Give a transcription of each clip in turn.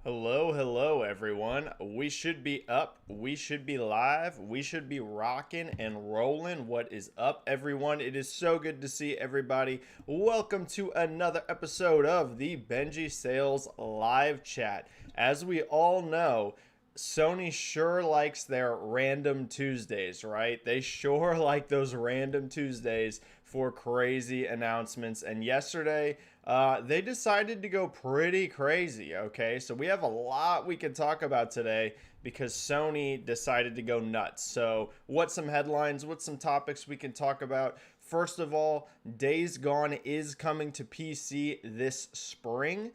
Hello, everyone. We should be up. We should be live. We should be rocking and rolling. What is up, everyone? It is so good to see everybody. Welcome to another episode of the Benji-Sales live chat. As we all know, Sony sure likes their random Tuesdays, right? They sure like those random Tuesdays for crazy announcements. And yesterday, they decided to go pretty crazy, okay? So we have a lot we can talk about today because Sony decided to go nuts. So what's some headlines? What's some topics we can talk about? First of all, Days Gone is coming to PC this spring.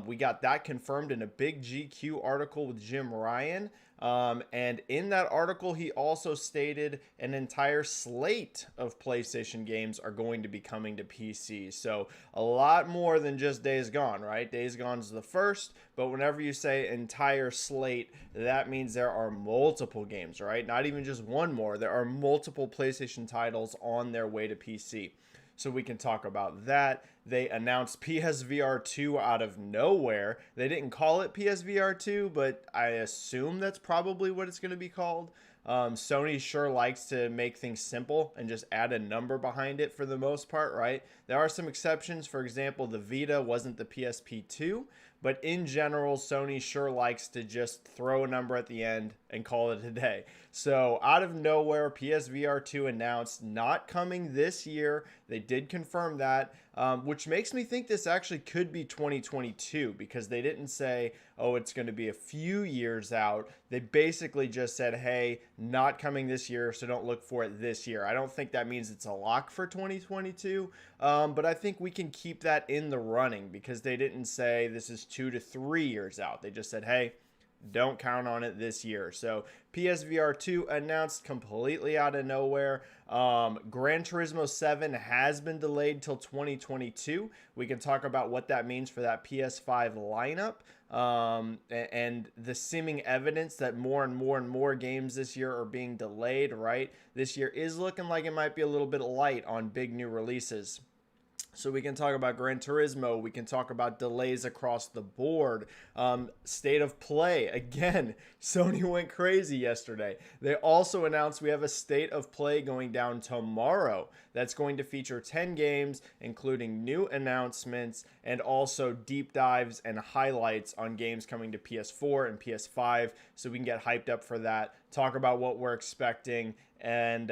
We got that confirmed in a big GQ article with Jim Ryan. And in that article, he also stated an entire slate of PlayStation games are going to be coming to PC. So a lot more than just Days Gone, right? Days Gone's the first, but whenever you say entire slate, that means there are multiple games, right? Not even just one more. There are multiple PlayStation titles on their way to PC. So we can talk about that. They announced PSVR 2 out of nowhere. They didn't call it PSVR 2, but I assume that's probably what it's going to be called. Sony sure likes to make things simple and just add a number behind it for the most part, right? There are some exceptions. For example, the Vita wasn't the PSP 2, but in general, Sony sure likes to just throw a number at the end and call it a day. So out of nowhere, PSVR 2 announced, not coming this year. They did confirm that, which makes me think this actually could be 2022 because they didn't say, oh, it's going to be a few years out. They basically just said, hey, not coming this year, so don't look for it this year. I don't think that means it's a lock for 2022, but I think we can keep that in the running because they didn't say this is 2 to 3 years out. They just said, hey, don't count on it this year. So PSVR 2 announced completely out of nowhere. Gran Turismo 7 has been delayed till 2022. We can talk about what that means for that PS5 lineup. And the seeming evidence that more and more games this year are being delayed, right? This year is looking like it might be a little bit light on big new releases. So we can talk about Gran Turismo. We can talk about delays across the board. State of play. Again, Sony went crazy yesterday. They also announced we have a state of play going down tomorrow that's going to feature 10 games, including new announcements and also deep dives and highlights on games coming to PS4 and PS5. So we can get hyped up for that, talk about what we're expecting, and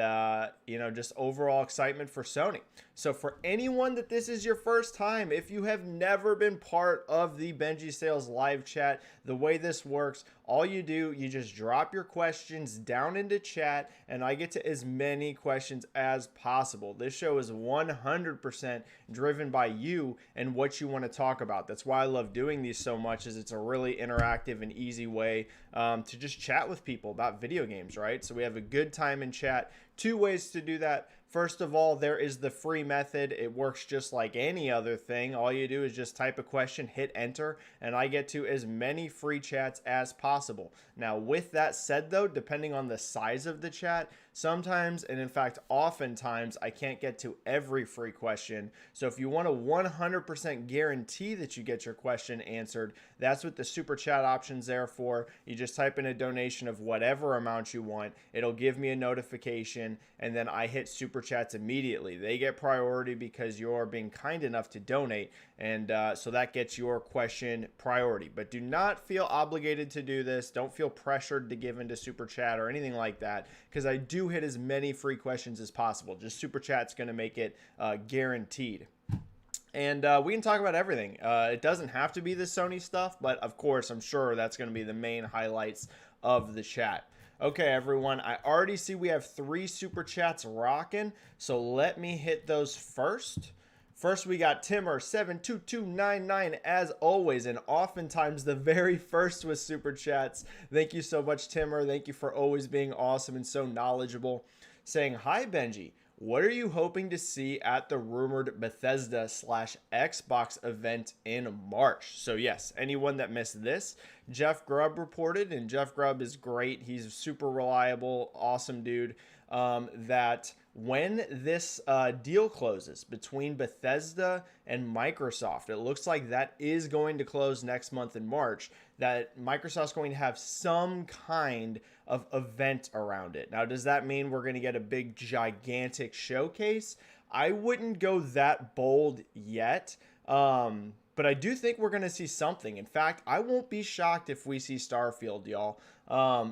just overall excitement for Sony. So for anyone that this is your first time, if you have never been part of the Benji-Sales live chat, the way this works, all you do, you just drop your questions down into chat and I get to as many questions as possible. This show is 100% driven by you and what you want to talk about. That's why I love doing these so much, is it's a really interactive and easy way to just chat with people about video games, right? So we have a good time in chat. Two ways to do that. First of all, there is the free method. It works just like any other thing. All you do is just type a question, hit enter, and I get to as many free chats as possible. Now, with that said, though, depending on the size of the chat, sometimes, and in fact, oftentimes, I can't get to every free question. So if you want to 100% guarantee that you get your question answered, that's what the super chat option's there for. You just type in a donation of whatever amount you want. It'll give me a notification, and then I hit super chats immediately. They get priority because you're being kind enough to donate, and so that gets your question priority. But do not feel obligated to do this. Don't feel pressured to give into super chat or anything like that, because I do hit as many free questions as possible. Just super chat's going to make it guaranteed. And we can talk about everything. It doesn't have to be the Sony stuff, but of course, I'm sure that's going to be the main highlights of the chat. Okay, everyone, I already see we have 3 super chats rocking, so let me hit those first. First, we got Timmer72299 as always, and oftentimes the very first with super chats. Thank you so much, Timmer. Thank you for always being awesome and so knowledgeable. Saying, hi, Benji. What are you hoping to see at the rumored Bethesda/Xbox event in March? So yes, anyone that missed this, Jeff Grubb reported, and Jeff Grubb is great. He's super reliable, awesome dude. That when this deal closes between Bethesda and Microsoft, it looks like that is going to close next month in March, that Microsoft's going to have some kind of event around it. Now, does that mean we're going to get a big, gigantic showcase? I wouldn't go that bold yet. But I do think we're going to see something. In fact, I won't be shocked if we see Starfield, y'all.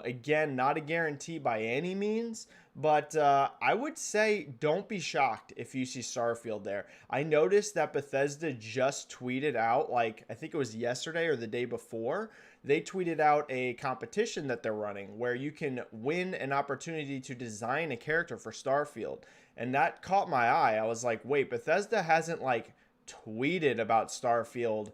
Again, not a guarantee by any means, but I would say don't be shocked if you see Starfield there. I noticed that Bethesda just tweeted out, like, I think it was yesterday or the day before, they tweeted out a competition that they're running where you can win an opportunity to design a character for Starfield. And that caught my eye. I was like, wait, Bethesda hasn't, like, tweeted about Starfield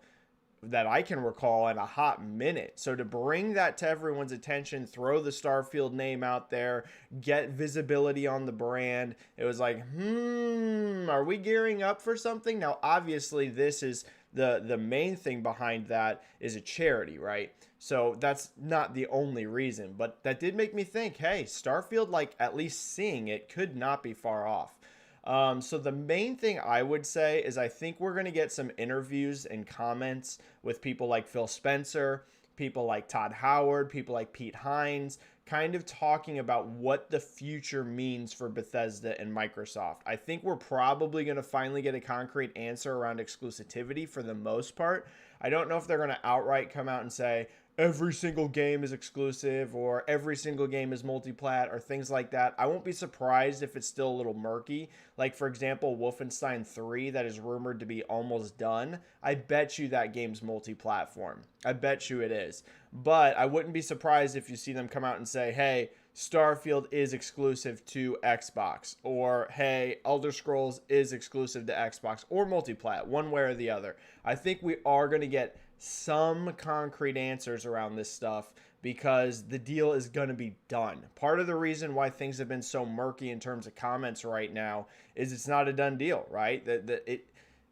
that I can recall in a hot minute. So to bring that to everyone's attention, throw the Starfield name out there, get visibility on the brand, it was like, are we gearing up for something? Now, obviously, this is the main thing behind that is a charity, right? So that's not the only reason, but that did make me think, hey, Starfield, like, at least seeing it could not be far off. So the main thing I would say is I think we're going to get some interviews and comments with people like Phil Spencer, people like Todd Howard, people like Pete Hines, kind of talking about what the future means for Bethesda and Microsoft. I think we're probably going to finally get a concrete answer around exclusivity for the most part. I don't know if they're going to outright come out and say, every single game is exclusive or every single game is multiplat or things like that. I won't be surprised if it's still a little murky. Like, for example, Wolfenstein 3 that is rumored to be almost done. I bet you that game's multi-platform. I bet you it is. But I wouldn't be surprised if you see them come out and say, hey, Starfield is exclusive to Xbox, or hey, Elder Scrolls is exclusive to Xbox, or multiplat, one way or the other. I think we are going to get some concrete answers around this stuff because the deal is going to be done. Part of the reason why things have been so murky in terms of comments right now is it's not a done deal, right?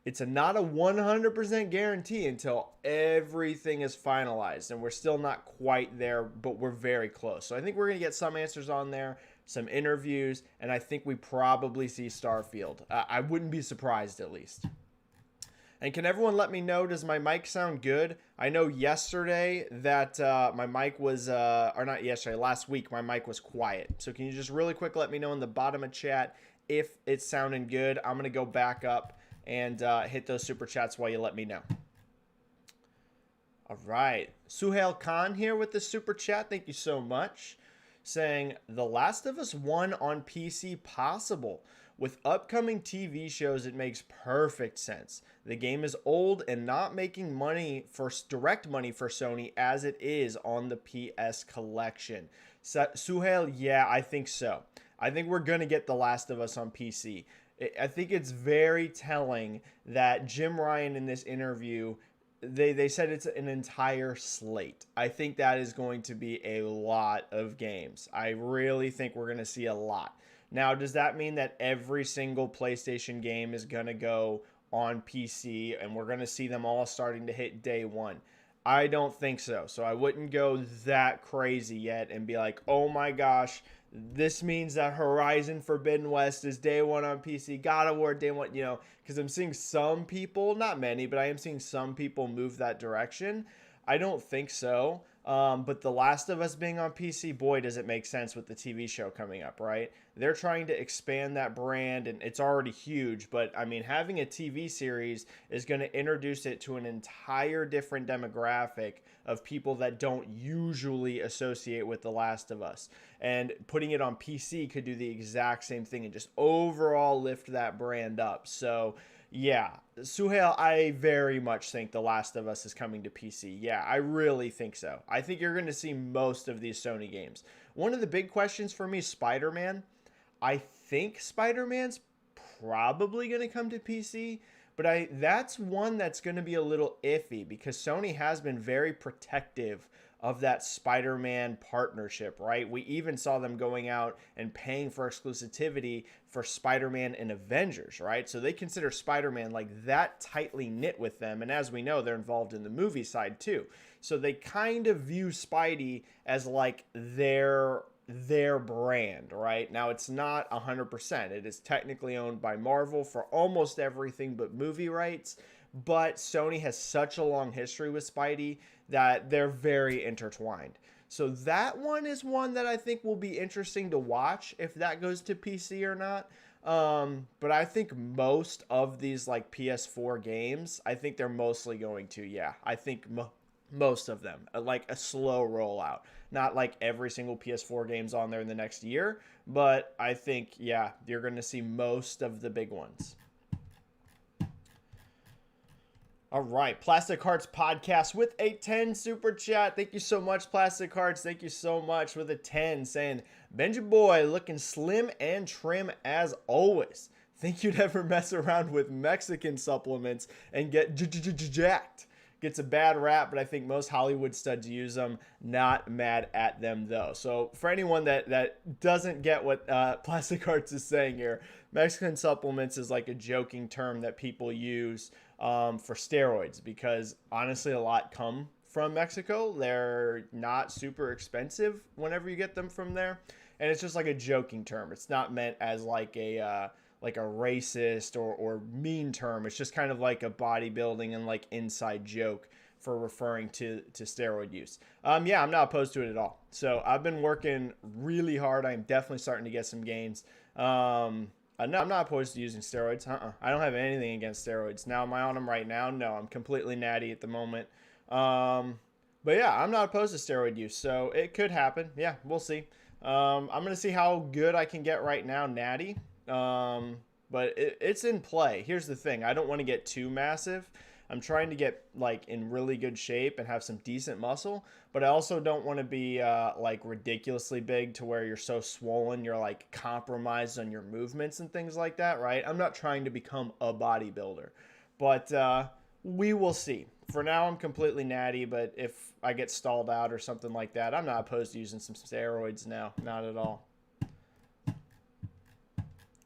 It's not a 100% guarantee until everything is finalized, and we're still not quite there, but we're very close. So I think we're going to get some answers on there, some interviews, and I think we probably see Starfield. I wouldn't be surprised, at least. And can everyone let me know, does my mic sound good? I know yesterday that my mic was, or not yesterday, last week my mic was quiet. So can you just really quick let me know in the bottom of chat if it's sounding good? I'm going to go back up and hit those super chats while you let me know. All right. Suhail Khan here with the super chat. Thank you so much. Saying, The Last of Us 1 on PC possible. With upcoming TV shows, it makes perfect sense. The game is old and not making money for direct money for Sony as it is on the PS collection. Suhail, yeah, I think so. I think we're going to get The Last of Us on PC. I think it's very telling that Jim Ryan in this interview, they said it's an entire slate. I think that is going to be a lot of games. I really think we're going to see a lot. Now, does that mean that every single PlayStation game is going to go on PC and we're going to see them all starting to hit day one? I don't think so. So I wouldn't go that crazy yet and be like, oh my gosh, this means that Horizon Forbidden West is day one on PC, God of War day one, because I'm seeing some people, not many, but I am seeing some people move that direction. I don't think so. But The Last of Us being on PC, boy, does it make sense with the TV show coming up, right? They're trying to expand that brand, and it's already huge. But, I mean, having a TV series is going to introduce it to an entire different demographic of people that don't usually associate with The Last of Us. And putting it on PC could do the exact same thing and just overall lift that brand up. So, yeah, Suhail, I very much think The Last of Us is coming to PC. Yeah, I really think so. I think you're going to see most of these Sony games. One of the big questions for me is Spider-Man. I think Spider-Man's probably going to come to PC, but that's one that's going to be a little iffy because Sony has been very protective of that Spider-Man partnership, right? We even saw them going out and paying for exclusivity for Spider-Man and Avengers, right? So they consider Spider-Man like that tightly knit with them. And as we know, they're involved in the movie side too. So they kind of view Spidey as like their their brand, right? Now, it's not 100%. It is technically owned by Marvel for almost everything but movie rights, but Sony has such a long history with Spidey that they're very intertwined. So that one is one that I think will be interesting to watch if that goes to PC or not. But I think most of these like PS4 games, I think they're mostly going to, yeah, I think most of them, like a slow rollout. Not like every single PS4 game's on there in the next year, but I think, yeah, you're going to see most of the big ones. All right, Plastic Hearts Podcast with a 10 super chat. Thank you so much, Plastic Hearts. Thank you so much with a 10 saying, Benji boy looking slim and trim as always. Think you'd ever mess around with Mexican supplements and get jacked. Gets a bad rap, but I think most Hollywood studs use them. Not mad at them, though. So for anyone that doesn't get what Plastic Hearts is saying here, Mexican supplements is like a joking term that people use for steroids because, honestly, a lot come from Mexico. They're not super expensive whenever you get them from there. And it's just like a joking term. It's not meant as like a racist or mean term. It's just kind of like a bodybuilding and like inside joke for referring to steroid use. Yeah, I'm not opposed to it at all. So I've been working really hard. I'm definitely starting to get some gains. No, I'm not opposed to using steroids. I don't have anything against steroids. Now, am I on them right now? No, I'm completely natty at the moment. But yeah, I'm not opposed to steroid use. So it could happen. Yeah, we'll see. I'm going to see how good I can get right now, natty. But it's in play. Here's the thing. I don't want to get too massive. I'm trying to get like in really good shape and have some decent muscle, but I also don't want to be like ridiculously big to where you're so swollen you're like compromised on your movements and things like that, right? I'm not trying to become a bodybuilder, but we will see. For now, I'm completely natty, but if I get stalled out or something like that, I'm not opposed to using some steroids now. Not at all.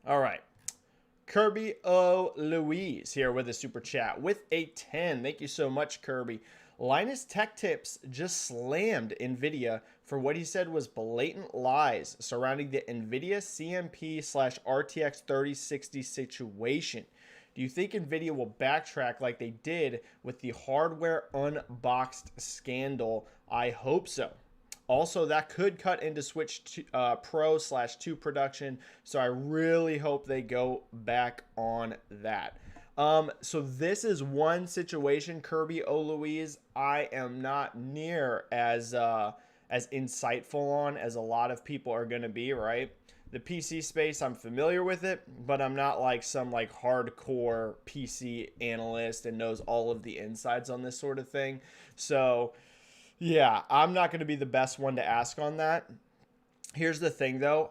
All right. Kirby O. Louise here with a super chat with a 10. Thank you so much, Kirby. Linus Tech Tips just slammed NVIDIA for what he said was blatant lies surrounding the NVIDIA CMP/RTX 3060 situation. Do you think NVIDIA will backtrack like they did with the hardware unboxed scandal? I hope so. Also, that could cut into Switch Pro/2 production, so I really hope they go back on that. So this is one situation, Kirby O. Louise, I am not near as insightful on as a lot of people are going to be, right? The PC space, I'm familiar with it, but I'm not like some like hardcore PC analyst and knows all of the insides on this sort of thing. So yeah, I'm not going to be the best one to ask on that. Here's the thing, though.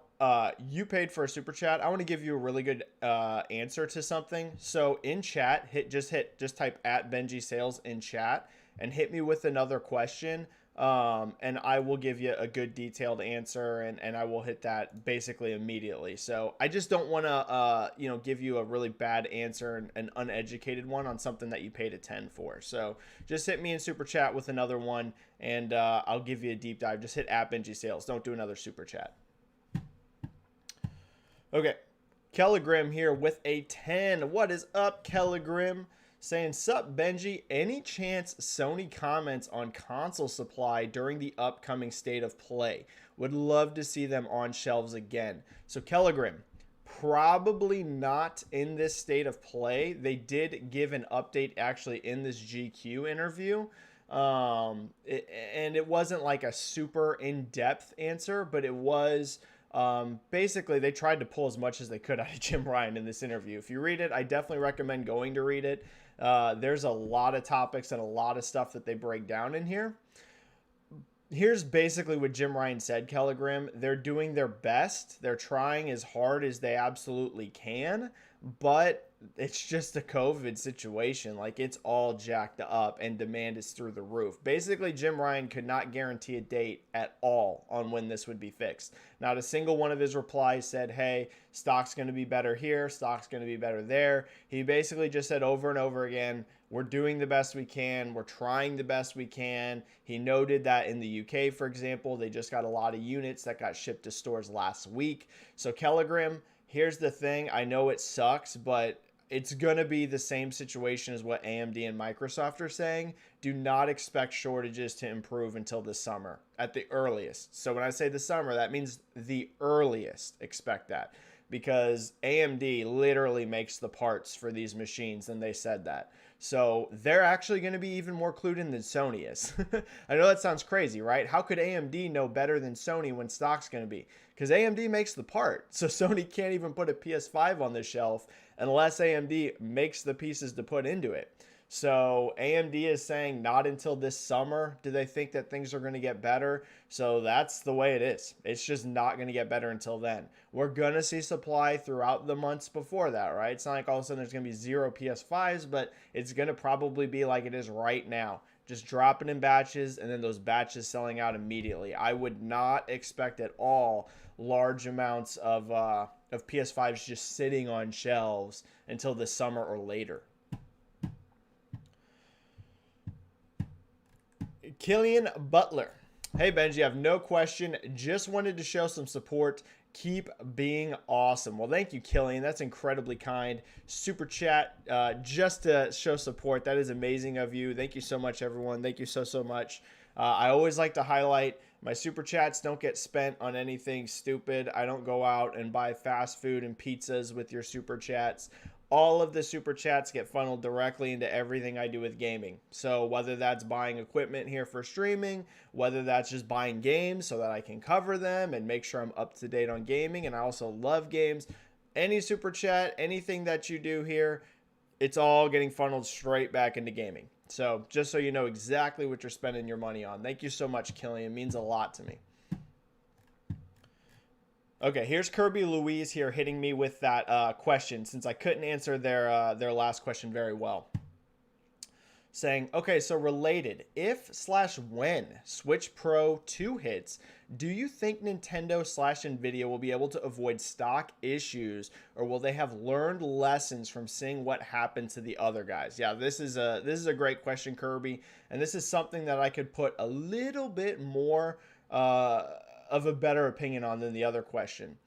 You paid for a super chat. I want to give you a really good answer to something. So in chat, just type at Benji-Sales in chat and hit me with another question. And I will give you a good detailed answer and I will hit that basically immediately. So I just don't want to, give you a really bad answer and an uneducated one on something that you paid a 10 for. So just hit me in super chat with another one and I'll give you a deep dive. Just hit at Benji-Sales. Don't do another super chat. Okay. Kelligrim here with a 10. What is up, Kelligrim? Saying, sup, Benji, any chance Sony comments on console supply during the upcoming state of play? Would love to see them on shelves again. So, Kelligrim, probably not in this state of play. They did give an update actually in this GQ interview. And it wasn't like a super in-depth answer, but it was... basically, they tried to pull as much as they could out of Jim Ryan in this interview. If you read it, I definitely recommend going to read it. There's a lot of topics and a lot of stuff that they break down in here. Here's basically what Jim Ryan said, Kelligrim. They're doing their best. They're trying as hard as they absolutely can. but it's just a COVID situation. Like, it's all jacked up and demand is through the roof. Basically, Jim Ryan could not guarantee a date at all on when this would be fixed. Not a single one of his replies said, hey, stock's going to be better here, stock's going to be better there. He basically just said over and over again, we're doing the best we can, we're trying the best we can. He noted that in the UK, for example, they just got a lot of units that got shipped to stores last week. So Kellegrim, here's the thing, I know it sucks, but it's going to be the same situation as what AMD and Microsoft are saying. Do not expect shortages to improve until the summer at the earliest. So when I say the summer, that means the earliest. Expect that, because AMD literally makes the parts for these machines, and they said that. So they're actually going to be even more clued in than Sony is. I know that sounds crazy, right? How could AMD know better than Sony when stock's going to be? Because AMD makes the part. So Sony can't even put a PS5 on the shelf unless AMD makes the pieces to put into it. So AMD is saying not until this summer do they think that things are going to get better. So that's the way it is. It's just not going to get better until then. We're going to see supply throughout the months before that, right? It's not like all of a sudden there's going to be 0 PS5s, but it's going to probably be like it is right now. Just dropping in batches and then those batches selling out immediately. I would not expect at all large amounts of PS5s just sitting on shelves until the summer or later. Killian Butler. Hey Benji, I have no question. Just wanted to show some support. Keep being awesome. Well, thank you, Killian. That's incredibly kind. Super chat just to show support. That is amazing of you. Thank you so much, everyone. Thank you so much. I always like to highlight my super chats don't get spent on anything stupid. I don't go out and buy fast food and pizzas with your super chats. All of the super chats get funneled directly into everything I do with gaming. So whether that's buying equipment here for streaming, whether that's just buying games so that I can cover them and make sure I'm up to date on gaming, and I also love games, any super chat, anything that you do here, it's all getting funneled straight back into gaming. So just so you know exactly what you're spending your money on. Thank you so much, Killian. It means a lot to me. Okay, here's Kirby Louise here hitting me with that question since I couldn't answer their last question very well. Saying, okay, so related, if/when Switch Pro 2 hits, do you think Nintendo/Nvidia will be able to avoid stock issues, or will they have learned lessons from seeing what happened to the other guys? Yeah, this is a great question, Kirby, and this is something that I could put a little bit more of a better opinion on than the other question.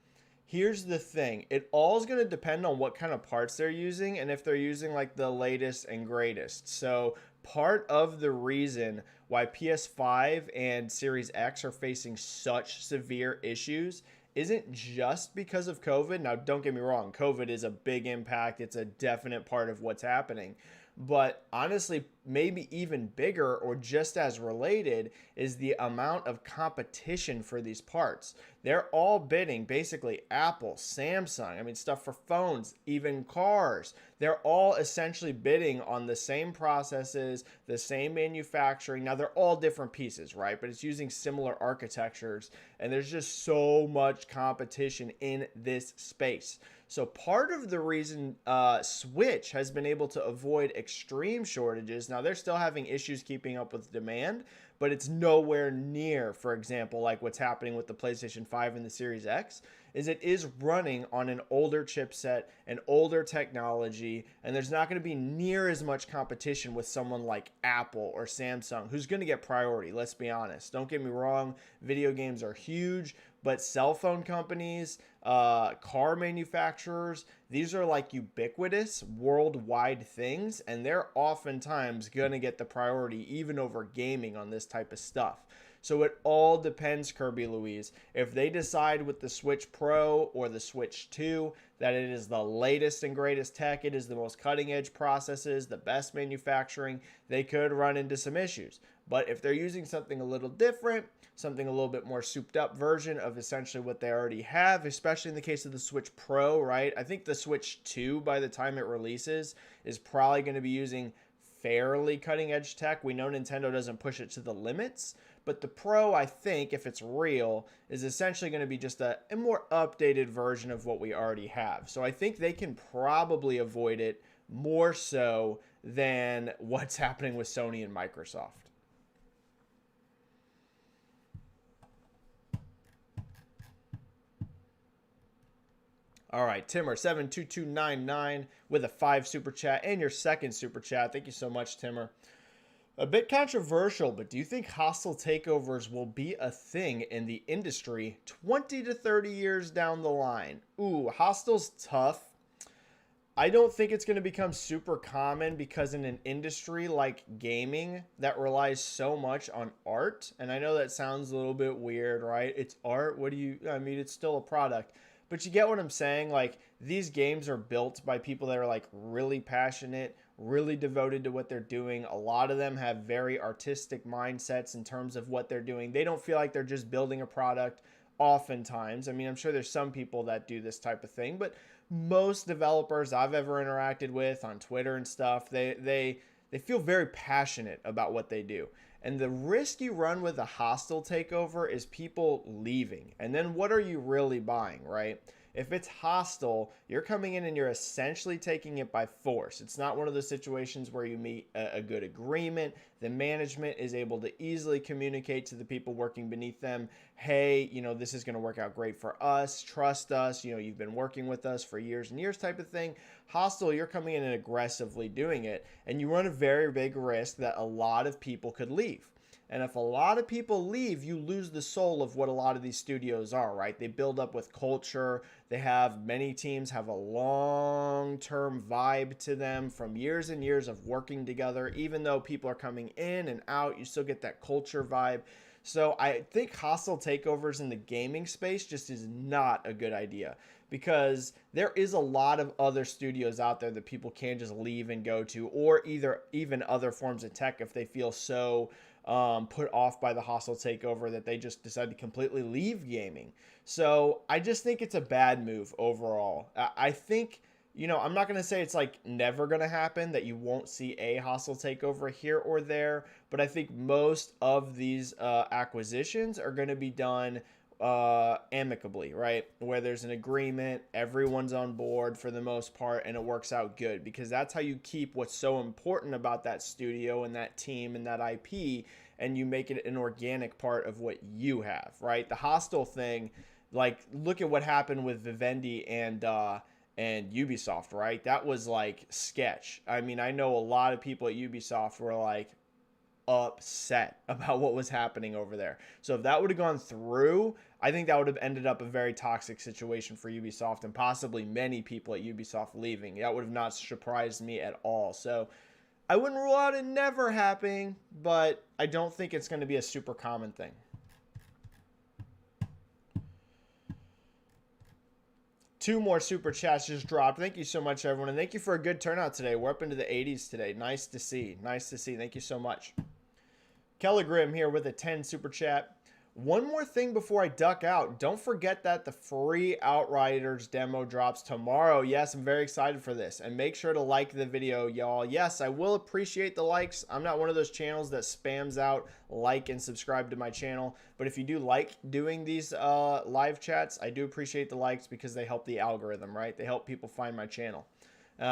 Here's the thing. It all is going to depend on what kind of parts they're using and if they're using like the latest and greatest. So part of the reason why PS5 and Series X are facing such severe issues isn't just because of COVID. Now, don't get me wrong. COVID is a big impact. It's a definite part of what's happening. But honestly, maybe even bigger or just as related is the amount of competition for these parts. They're all bidding, basically Apple, Samsung, I mean stuff for phones, even cars. They're all essentially bidding on the same processes, the same manufacturing. Now they're all different pieces, right? But it's using similar architectures, and there's just so much competition in this space. So part of the reason Switch has been able to avoid extreme shortages, now they're still having issues keeping up with demand, but it's nowhere near, for example, like what's happening with the PlayStation 5 and the Series X, is it is running on an older chipset, an older technology, and there's not going to be near as much competition with someone like Apple or Samsung, who's going to get priority, let's be honest. Don't get me wrong, video games are huge, but cell phone companies, car manufacturers, these are like ubiquitous worldwide things, and they're oftentimes going to get the priority even over gaming on this type of stuff. So it all depends, Kirby Louise. If they decide with the Switch Pro or the Switch 2 that it is the latest and greatest tech, it is the most cutting edge processes, the best manufacturing, they could run into some issues. But if they're using something a little different, something a little bit more souped up version of essentially what they already have, especially in the case of the Switch Pro, right? I think the Switch 2, by the time it releases, is probably going to be using fairly cutting edge tech. We know Nintendo doesn't push it to the limits, But the Pro, I think, if it's real, is essentially going to be just a more updated version of what we already have. So I think they can probably avoid it more so than what's happening with Sony and Microsoft. All right, Timmer72299 with a 5 super chat and your second super chat. Thank you so much, Timmer. A bit controversial, but do you think hostile takeovers will be a thing in the industry 20 to 30 years down the line? Ooh, hostile's tough. I don't think it's going to become super common because in an industry like gaming that relies so much on art, and I know that sounds a little bit weird, right? It's art. I mean, it's still a product. But you get what I'm saying? Like, these games are built by people that are like really passionate, really devoted to what they're doing. A lot of them have very artistic mindsets in terms of what they're doing. They don't feel like they're just building a product oftentimes. I mean, I'm sure there's some people that do this type of thing, but most developers I've ever interacted with on Twitter and stuff, they feel very passionate about what they do. And the risk you run with a hostile takeover is people leaving. And then what are you really buying, right? If it's hostile, you're coming in and you're essentially taking it by force. It's not one of those situations where you meet a good agreement. The management is able to easily communicate to the people working beneath them, hey, this is going to work out great for us. Trust us. You've been working with us for years and years type of thing. Hostile, you're coming in and aggressively doing it. And you run a very big risk that a lot of people could leave. And if a lot of people leave, you lose the soul of what a lot of these studios are, right? They build up with culture. Many teams have a long-term vibe to them from years and years of working together. Even though people are coming in and out, you still get that culture vibe. So I think hostile takeovers in the gaming space just is not a good idea because there is a lot of other studios out there that people can just leave and go to, or even other forms of tech if they feel so put off by the hostile takeover that they just decide to completely leave gaming. So I just think it's a bad move overall. I think, I'm not going to say it's like never going to happen that you won't see a hostile takeover here or there, but I think most of these acquisitions are going to be done amicably, right? Where there's an agreement, everyone's on board for the most part, and it works out good because that's how you keep what's so important about that studio and that team and that IP, and you make it an organic part of what you have, right? The hostile thing, like, look at what happened with Vivendi and Ubisoft, right? That was like sketch. I mean, I know a lot of people at Ubisoft were like upset about what was happening over there. So if that would have gone through, I think that would have ended up a very toxic situation for Ubisoft and possibly many people at Ubisoft leaving. That would have not surprised me at all. So I wouldn't rule out it never happening, but I don't think it's going to be a super common thing. Two more super chats just dropped. Thank you so much, everyone. And thank you for a good turnout today. We're up into the 80s today. Nice to see. Nice to see. Thank you so much. Kelligrim here with a 10 super chat. One more thing before I duck out. Don't forget that the free Outriders demo drops tomorrow. Yes, I'm very excited for this. And make sure to like the video, y'all. Yes, I will appreciate the likes. I'm not one of those channels that spams out like and subscribe to my channel. But if you do like doing these live chats, I do appreciate the likes because they help the algorithm, right? They help people find my channel.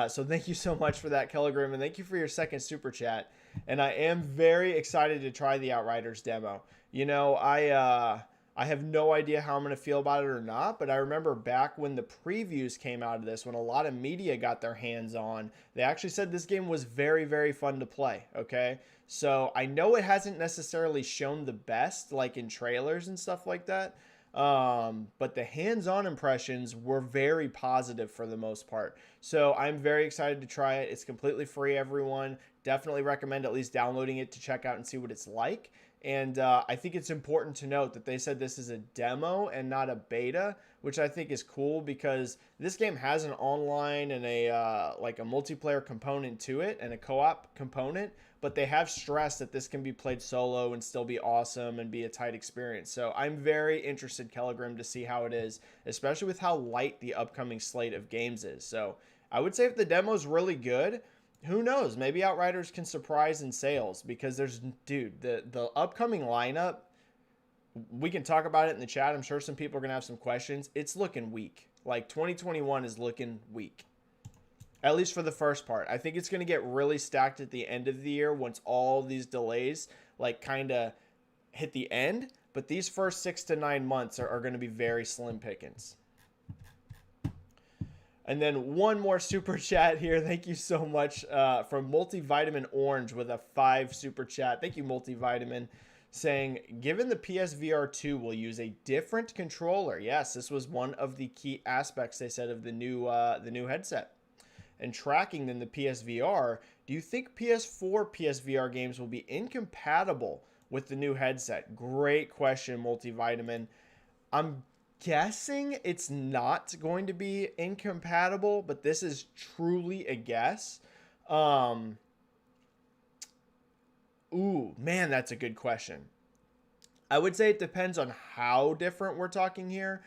So thank you so much for that, Kelligrim. And thank you for your second super chat. And I am very excited to try the Outriders demo. I have no idea how I'm going to feel about it or not, but I remember back when the previews came out of this, when a lot of media got their hands on, they actually said this game was very, very fun to play, okay? So I know it hasn't necessarily shown the best, like in trailers and stuff like that, but the hands-on impressions were very positive for the most part. So I'm very excited to try it. It's completely free, everyone. Definitely recommend at least downloading it to check out and see what it's like. And I think it's important to note that they said this is a demo and not a beta, which I think is cool because this game has an online and a like a multiplayer component to it and a co-op component, but they have stressed that this can be played solo and still be awesome and be a tight experience. So I'm very interested, Kelligrim, to see how it is, especially with how light the upcoming slate of games is. So I would say if the demo is really good, who knows? Maybe Outriders can surprise in sales because the upcoming lineup we can talk about it in the chat. I'm sure some people are going to have some questions. It's looking weak. Like 2021 is looking weak. At least for the first part. I think it's going to get really stacked at the end of the year once all these delays like kind of hit the end. But these first 6 to 9 months are going to be very slim pickings. And then one more super chat here. Thank you so much from Multivitamin Orange with a 5 super chat. Thank you, Multivitamin, saying, given the PSVR 2 will use a different controller. Yes, this was one of the key aspects, they said, of the new headset. And tracking than the PSVR, do you think PS4 PSVR games will be incompatible with the new headset? Great question, Multivitamin. I'm guessing it's not going to be incompatible, but this is truly a guess. Ooh, man, that's a good question. I would say it depends on how different we're talking here,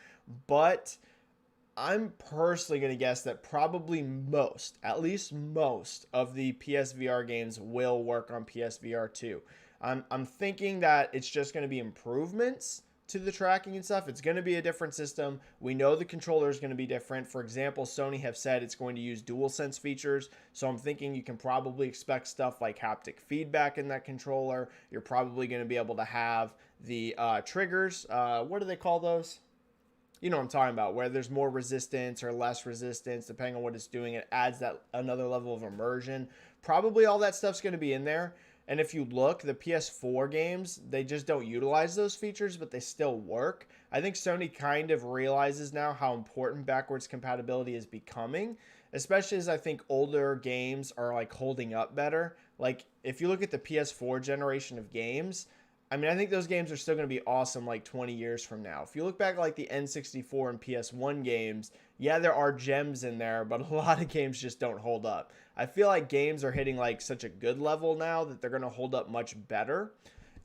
but I'm personally going to guess that probably at least most of the PSVR games will work on PSVR 2. I'm thinking that it's just going to be improvements to the tracking and stuff. It's going to be a different system. We know the controller is going to be different. For example, Sony have said it's going to use DualSense features. So I'm thinking you can probably expect stuff like haptic feedback in that controller. You're probably going to be able to have the triggers. What do they call those? You know what I'm talking about, where there's more resistance or less resistance, depending on what it's doing. It adds that another level of immersion. Probably all that stuff's going to be in there. And if you look, the PS4 games, they just don't utilize those features, but they still work. I think Sony kind of realizes now how important backwards compatibility is becoming, especially as I think older games are like holding up better. Like if you look at the PS4 generation of games, I mean, I think those games are still going to be awesome like 20 years from now. If you look back at like the N64 and PS1 games, yeah, there are gems in there, but a lot of games just don't hold up. I feel like games are hitting like such a good level now that they're going to hold up much better.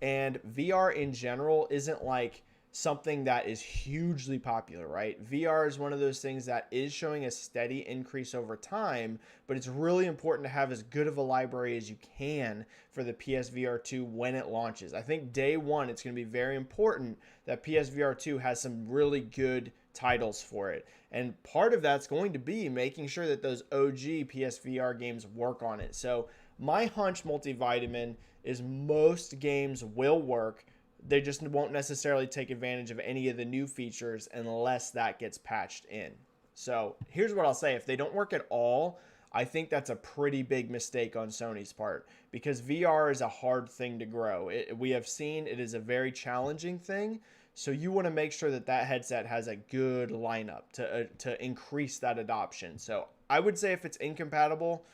And VR in general isn't like something that is hugely popular, right? VR is one of those things that is showing a steady increase over time, but it's really important to have as good of a library as you can for the PSVR 2 when it launches. I think day one, it's going to be very important that PSVR 2 has some really good titles for it. And part of that's going to be making sure that those OG PSVR games work on it. So my hunch, Multivitamin, is most games will work. They just won't necessarily take advantage of any of the new features unless that gets patched in. So here's what I'll say. If they don't work at all, I think that's a pretty big mistake on Sony's part because VR is a hard thing to grow. We have seen it is a very challenging thing. So you want to make sure that that headset has a good lineup to increase that adoption. So I would say if it's incompatible,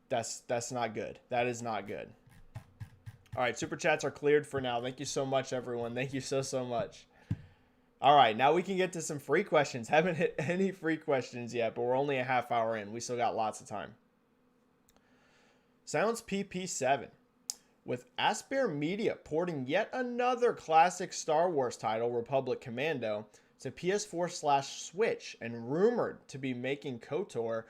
that's not good. That is not good. All right, super chats are cleared for now. Thank you so much, everyone. Thank you so much. All right, now we can get to some free questions. Haven't hit any free questions yet, but we're only a half hour in. We still got lots of time. Sounds PP7. With Aspyr Media porting yet another classic Star Wars title, Republic Commando, to PS4/Switch and rumored to be making KOTOR,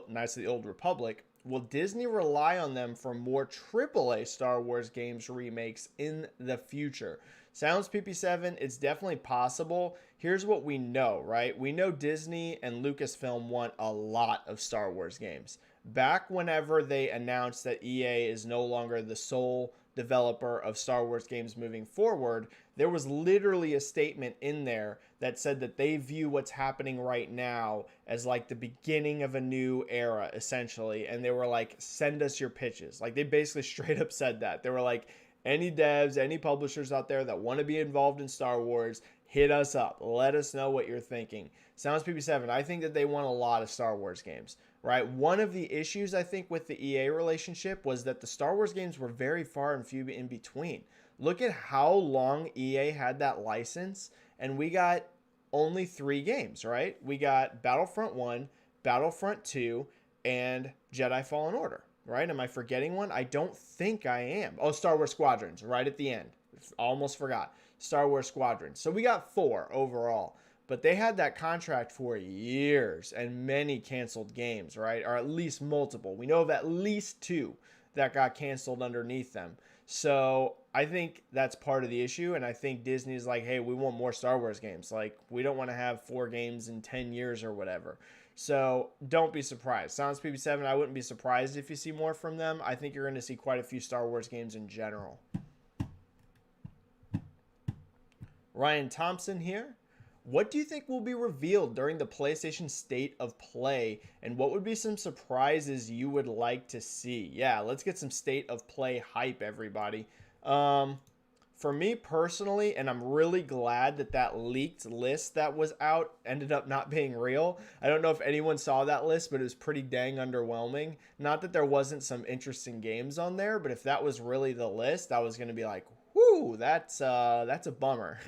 Knights of the Old Republic, will Disney rely on them for more AAA Star Wars games remakes in the future? Sounds PP7, it's definitely possible. Here's what we know, right? We know Disney and Lucasfilm want a lot of Star Wars games. Back whenever they announced that EA is no longer the sole developer of Star Wars games moving forward, there was literally a statement in there that said that they view what's happening right now as like the beginning of a new era, essentially. And they were like, send us your pitches. Like they basically straight up said that. They were like, any devs, any publishers out there that want to be involved in Star Wars, hit us up. Let us know what you're thinking. Sounds PP7. I think that they want a lot of Star Wars games, right? One of the issues I think with the EA relationship was that the Star Wars games were very far and few in between. Look at how long EA had that license, and we got only 3 games, right? We got Battlefront 1, Battlefront 2, and Jedi Fallen Order, right? Am I forgetting one? I don't think I am. Oh, Star Wars Squadrons, right at the end. Almost forgot. Star Wars Squadrons. So we got 4 overall. But they had that contract for years and many canceled games, right? Or at least multiple. We know of at least 2 that got canceled underneath them. So I think that's part of the issue. And I think Disney's like, hey, we want more Star Wars games. Like, we don't want to have 4 games in 10 years or whatever. So don't be surprised. Silence PP7, I wouldn't be surprised if you see more from them. I think you're going to see quite a few Star Wars games in general. Ryan Thompson here. What do you think will be revealed during the PlayStation State of Play, and what would be some surprises you would like to see? Yeah, let's get some State of Play hype, everybody. For me personally, and I'm really glad that that leaked list that was out ended up not being real. I don't know if anyone saw that list, but it was pretty dang underwhelming. Not that there wasn't some interesting games on there, but if that was really the list, I was going to be like, whoo, that's a bummer.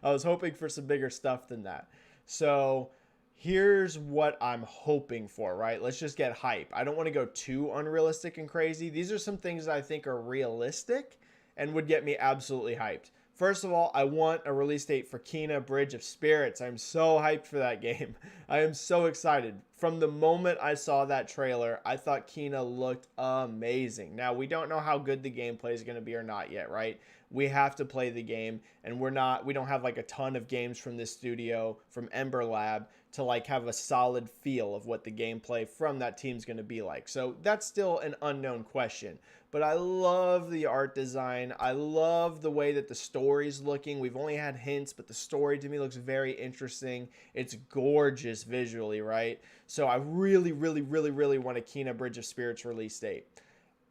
I was hoping for some bigger stuff than that. So here's what I'm hoping for, right? Let's just get hype. I don't want to go too unrealistic and crazy. These are some things that I think are realistic and would get me absolutely hyped. First of all, I want a release date for Kena Bridge of Spirits. I'm so hyped for that game. I am so excited. From the moment I saw that trailer, I thought Kena looked amazing. Now, we don't know how good the gameplay is going to be or not yet, right? We have to play the game, and we don't have like a ton of games from this studio, from Ember Lab, to like have a solid feel of what the gameplay from that team's going to be like. So that's still an unknown question. But I love the art design. I love the way that the story's looking. We've only had hints, but the story to me looks very interesting. It's gorgeous visually, right? So I really, really, really, really want a Kena Bridge of Spirits release date.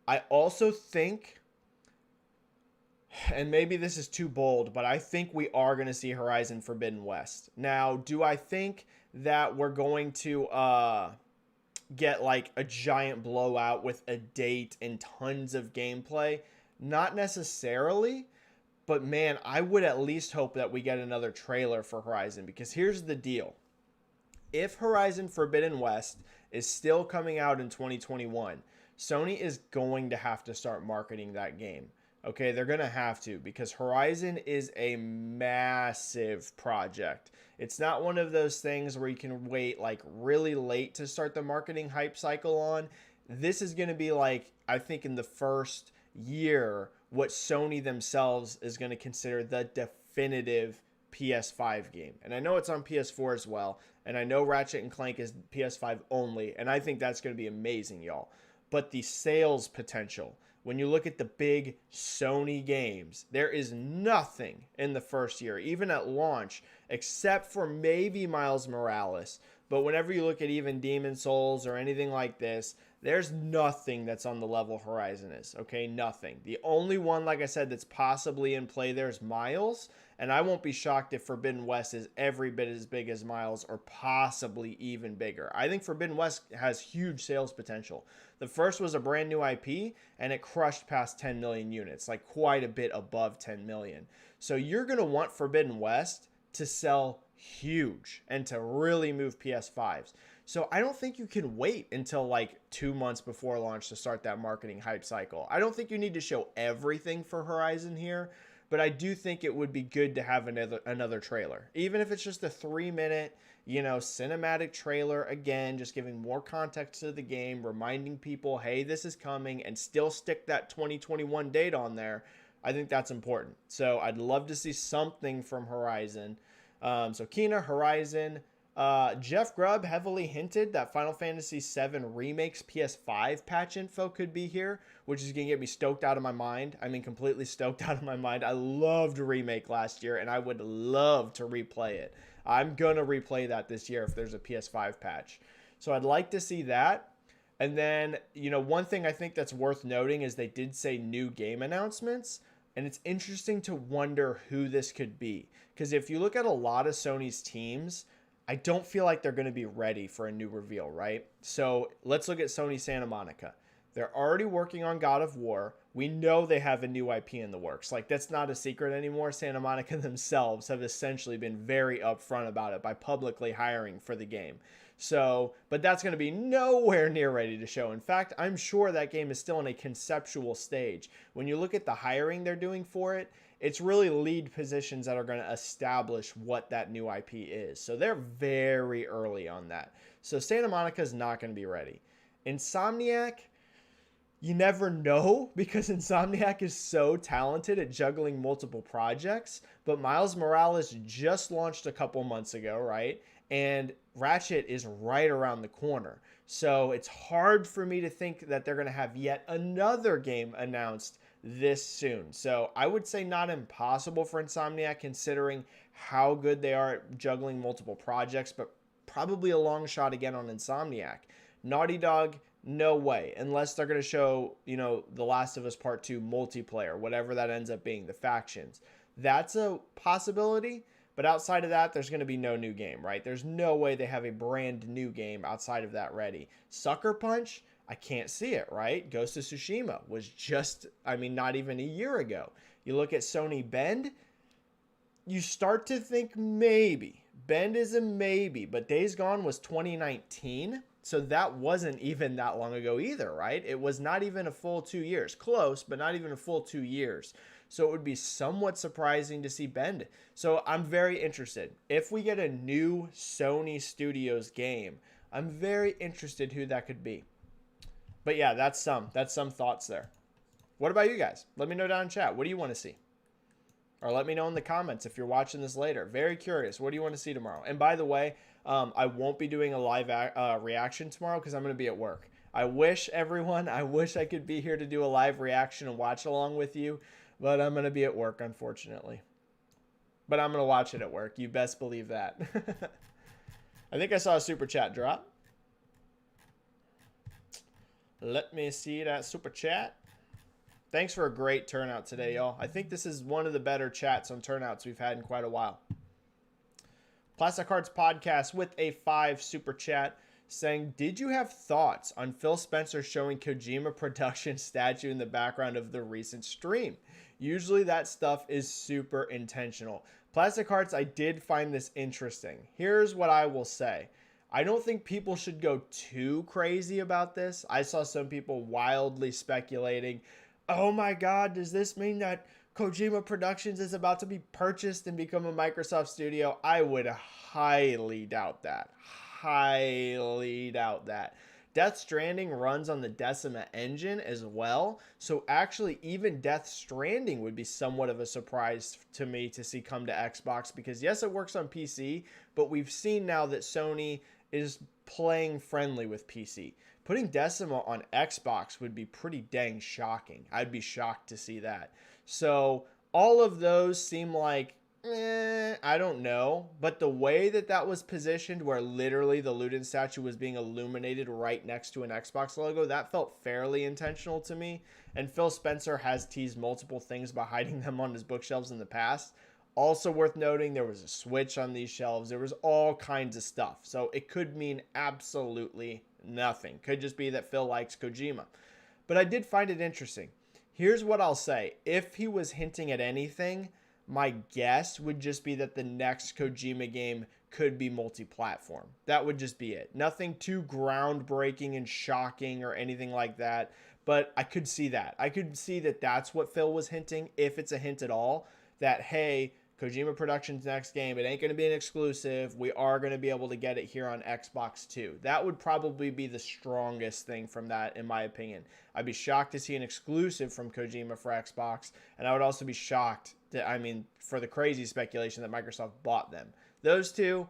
I also think, and maybe this is too bold, but I think we are going to see Horizon Forbidden West. Now, do I think that we're going to get like a giant blowout with a date and tons of gameplay? Not necessarily, but man, I would at least hope that we get another trailer for Horizon, because here's the deal. If Horizon Forbidden West is still coming out in 2021, Sony is going to have to start marketing that game. Okay, they're going to have to, because Horizon is a massive project. It's not one of those things where you can wait like really late to start the marketing hype cycle on. This is going to be like, I think in the first year, what Sony themselves is going to consider the definitive PS5 game. And I know it's on PS4 as well. And I know Ratchet and Clank is PS5 only. And I think that's going to be amazing, y'all. But the sales potential, when you look at the big Sony games, there is nothing in the first year, even at launch, except for maybe Miles Morales. But whenever you look at even Demon's Souls or anything like this, there's nothing that's on the level Horizon is, okay? Nothing. The only one, like I said, that's possibly in play there is Miles, and I won't be shocked if Forbidden West is every bit as big as Miles or possibly even bigger. I think Forbidden West has huge sales potential. The first was a brand new IP, and it crushed past 10 million units, like quite a bit above 10 million. So you're going to want Forbidden West to sell huge and to really move PS5s. So I don't think you can wait until like 2 months before launch to start that marketing hype cycle. I don't think you need to show everything for Horizon here, but I do think it would be good to have another trailer. Even if it's just a 3-minute, cinematic trailer, again, just giving more context to the game, reminding people, hey, this is coming, and still stick that 2021 date on there. I think that's important. So I'd love to see something from Horizon. So Kena, Horizon. Jeff Grubb heavily hinted that Final Fantasy VII Remake's PS5 patch info could be here, which is going to get me stoked out of my mind. I mean, completely stoked out of my mind. I loved Remake last year, and I would love to replay it. I'm going to replay that this year if there's a PS5 patch. So I'd like to see that. And then, one thing I think that's worth noting is they did say new game announcements. And it's interesting to wonder who this could be. Because if you look at a lot of Sony's teams, I don't feel like they're going to be ready for a new reveal, right? So let's look at Sony Santa Monica. They're already working on God of War. We know they have a new IP in the works. Like, that's not a secret anymore. Santa Monica themselves have essentially been very upfront about it by publicly hiring for the game. So, but that's going to be nowhere near ready to show. In fact, I'm sure that game is still in a conceptual stage. When you look at the hiring they're doing for it, it's really lead positions that are going to establish what that new IP is. So they're very early on that. So Santa Monica is not going to be ready. Insomniac, You never know because Insomniac is so talented at juggling multiple projects. But Miles Morales just launched a couple months ago, right? And Ratchet is right around the corner. So it's hard for me to think that they're going to have yet another game announced this soon. So I would say not impossible for Insomniac considering how good they are at juggling multiple projects, but probably a long shot again on Insomniac. Naughty Dog, no way, unless they're going to show, The Last of Us Part 2 multiplayer, whatever that ends up being, the factions. That's a possibility, but outside of that, there's going to be no new game, right? There's no way they have a brand new game outside of that ready. Sucker Punch, I can't see it, right? Ghost of Tsushima was just, not even a year ago. You look at Sony Bend, you start to think maybe. Bend is a maybe, but Days Gone was 2019. So that wasn't even that long ago either, right? It was not even a full 2 years. Close, but not even a full 2 years. So it would be somewhat surprising to see Bend. So I'm very interested. If we get a new Sony Studios game, I'm very interested who that could be. But yeah, that's some thoughts there. What about you guys? Let me know down in chat. What do you want to see? Or let me know in the comments if you're watching this later. Very curious. What do you want to see tomorrow? And by the way, I won't be doing a live reaction tomorrow because I'm going to be at work. I wish I could be here to do a live reaction and watch along with you, but I'm going to be at work, unfortunately. But I'm going to watch it at work. You best believe that. I think I saw a super chat drop. Let me see that super chat. Thanks for a great turnout today, y'all. I think this is one of the better chats on turnouts we've had in quite a while. Plastic Hearts Podcast with a 5 super chat saying, did you have thoughts on Phil Spencer showing Kojima production statue in the background of the recent stream? Usually that stuff is super intentional. Plastic Hearts, I did find this interesting. Here's what I will say. I don't think people should go too crazy about this. I saw some people wildly speculating, oh my God, does this mean that Kojima Productions is about to be purchased and become a Microsoft studio? I would highly doubt that. Highly doubt that. Death Stranding runs on the Decima engine as well. So actually, even Death Stranding would be somewhat of a surprise to me to see come to Xbox because yes, it works on PC, but we've seen now that Sony is playing friendly with PC. Putting Decima on Xbox would be pretty dang shocking. I'd be shocked to see that. So all of those seem like, I don't know. But the way that was positioned where literally the Luden statue was being illuminated right next to an Xbox logo, that felt fairly intentional to me. And Phil Spencer has teased multiple things by hiding them on his bookshelves in the past. Also worth noting, there was a Switch on these shelves. There was all kinds of stuff. So it could mean absolutely nothing. Could just be that Phil likes Kojima. But I did find it interesting. Here's what I'll say. If he was hinting at anything, my guess would just be that the next Kojima game could be multi-platform. That would just be it. Nothing too groundbreaking and shocking or anything like that. But I could see that. I could see that that's what Phil was hinting, if it's a hint at all, that, hey, Kojima Productions' next game, it ain't going to be an exclusive. We are going to be able to get it here on Xbox too. That would probably be the strongest thing from that, in my opinion. I'd be shocked to see an exclusive from Kojima for Xbox, and I would also be shocked for the crazy speculation that Microsoft bought them. Those two,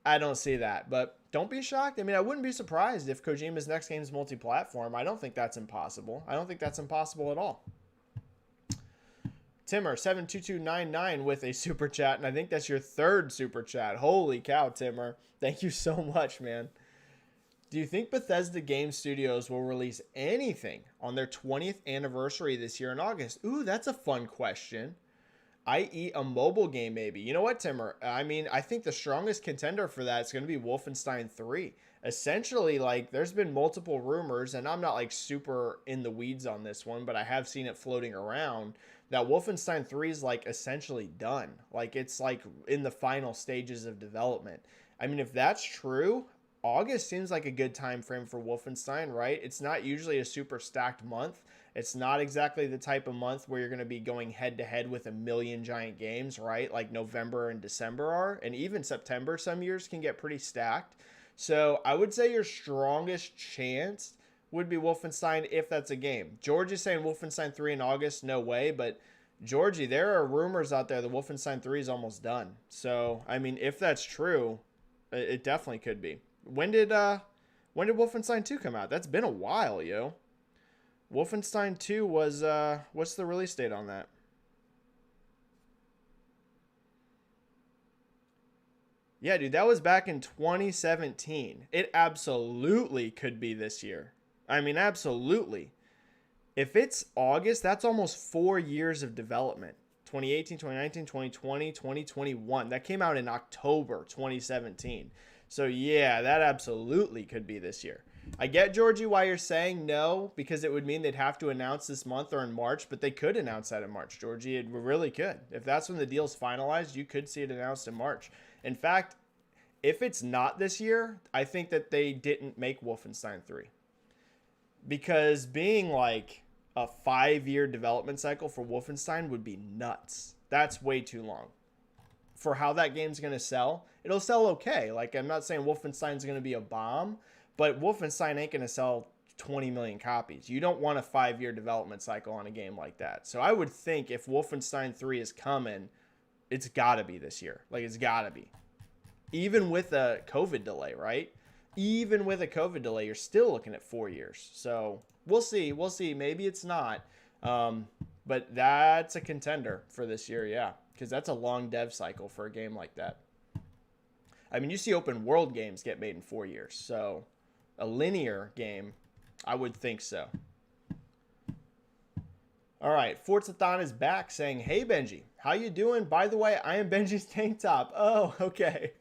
I don't see that, but don't be shocked. I wouldn't be surprised if Kojima's next game is multi-platform. I don't think that's impossible. I don't think that's impossible at all. Timmer72299 with a super chat, and I think that's your third super chat. Holy cow, Timmer. Thank you so much, man. Do you think Bethesda Game Studios will release anything on their 20th anniversary this year in August? Ooh, that's a fun question. i.e. a mobile game maybe. You know what, Timmer? I think the strongest contender for that is going to be Wolfenstein 3. Essentially, there's been multiple rumors, and I'm not, super in the weeds on this one, but I have seen it floating around, that Wolfenstein 3 is, essentially done. It's, in the final stages of development. If that's true, August seems like a good time frame for Wolfenstein, right? It's not usually a super stacked month. It's not exactly the type of month where you're going to be going head-to-head with a million giant games, right? Like November and December are. And even September some years can get pretty stacked. So I would say your strongest chance would be Wolfenstein if that's a game. George is saying Wolfenstein 3 in August. No way. But Georgie, there are rumors out there that Wolfenstein 3 is almost done. So, I mean, if that's true, it definitely could be. When did Wolfenstein 2 come out? That's been a while, yo. Wolfenstein 2 was, what's the release date on that? Yeah, dude, that was back in 2017. It absolutely could be this year. I mean, absolutely. If it's August, that's almost 4 years of development. 2018, 2019, 2020, 2021. That came out in October 2017. So yeah, that absolutely could be this year. I get, Georgie, why you're saying no, because it would mean they'd have to announce this month or in March, but they could announce that in March, Georgie. It really could. If that's when the deal's finalized, you could see it announced in March. In fact, if it's not this year, I think that they didn't make Wolfenstein 3. Because being like a 5-year development cycle for Wolfenstein would be nuts. That's way too long. For how that game's going to sell, it'll sell okay. Like, I'm not saying Wolfenstein's going to be a bomb, but Wolfenstein ain't going to sell 20 million copies. You don't want a 5-year development cycle on a game like that. So I would think if Wolfenstein 3 is coming, it's got to be this year. Like, it's got to be. Even with a COVID delay, right? Even with a COVID delay, you're still looking at 4 years. So we'll see. We'll see. Maybe it's not. But that's a contender for this year, yeah. Because that's a long dev cycle for a game like that. I mean, you see open world games get made in 4 years. So a linear game, I would think so. All right, Forzathon is back saying, hey, Benji, how you doing? By the way, I am Benji's tank top. Oh, okay.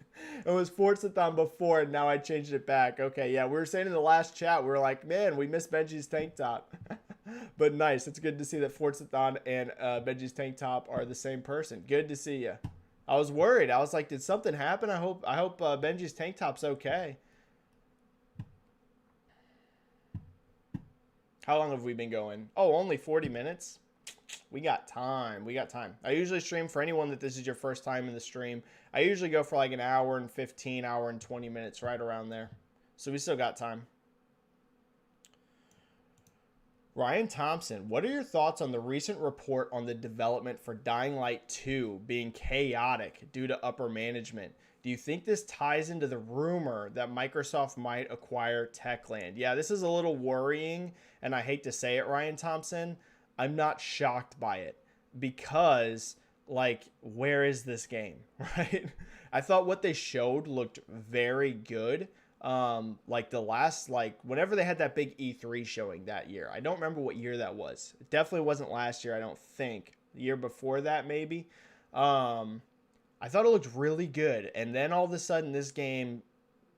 It was Forzathon before, and now I changed it back. Okay, yeah, we were saying in the last chat, we were like, man, we miss Benji's tank top. But nice. It's good to see that Forzathon and Benji's tank top are the same person. Good to see you. I was worried. I was like, did something happen? I hope Benji's tank top's okay. How long have we been going? Oh, only 40 minutes? We got time. We got time. I usually stream, for anyone that this is your first time in the stream, I usually go for like an hour and 15, hour and 20 minutes, right around there. So we still got time. Ryan Thompson, what are your thoughts on the recent report on the development for Dying Light 2 being chaotic due to upper management? Do you think this ties into the rumor that Microsoft might acquire Techland? Yeah, this is a little worrying, and I hate to say it, Ryan Thompson. I'm not shocked by it because, like, where is this game, right? I thought what they showed looked very good. Like the last, like, whenever they had that big E3 showing that year. I don't remember what year that was. It definitely wasn't last year, I don't think. The year before that, maybe. I thought it looked really good. And then all of a sudden, this game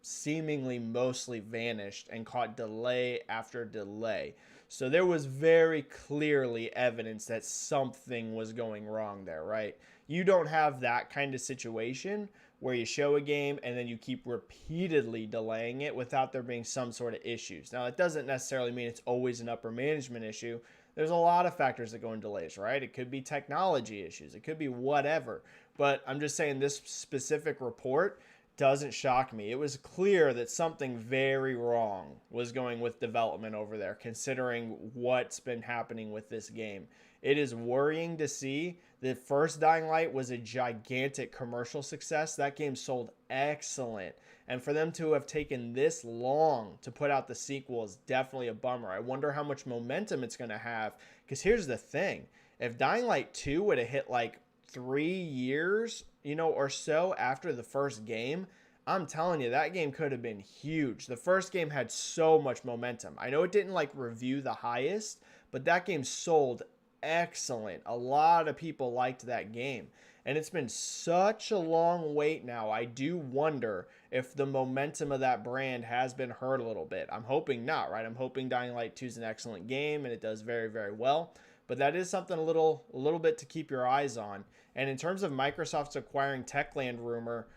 seemingly mostly vanished and caught delay after delay. So there was very clearly evidence that something was going wrong there, right? You don't have that kind of situation where you show a game and then you keep repeatedly delaying it without there being some sort of issues. Now, that doesn't necessarily mean it's always an upper management issue. There's a lot of factors that go in delays, right? It could be technology issues. It could be whatever. But I'm just saying this specific report doesn't shock me. It was clear that something very wrong was going with development over there, considering what's been happening with this game. It is worrying to see. The first Dying Light was a gigantic commercial success. That game sold excellent. And for them to have taken this long to put out the sequel is definitely a bummer. I wonder how much momentum it's going to have. Because here's the thing. If Dying Light 2 would have hit like 3 years, or so after the first game, I'm telling you, that game could have been huge. The first game had so much momentum. I know it didn't like review the highest, but that game sold excellent. A lot of people liked that game. And it's been such a long wait now. I do wonder if the momentum of that brand has been hurt a little bit. I'm hoping not, right? I'm hoping Dying Light 2 is an excellent game and it does very, very well. But that is something a little bit to keep your eyes on. And in terms of Microsoft's acquiring Techland rumor,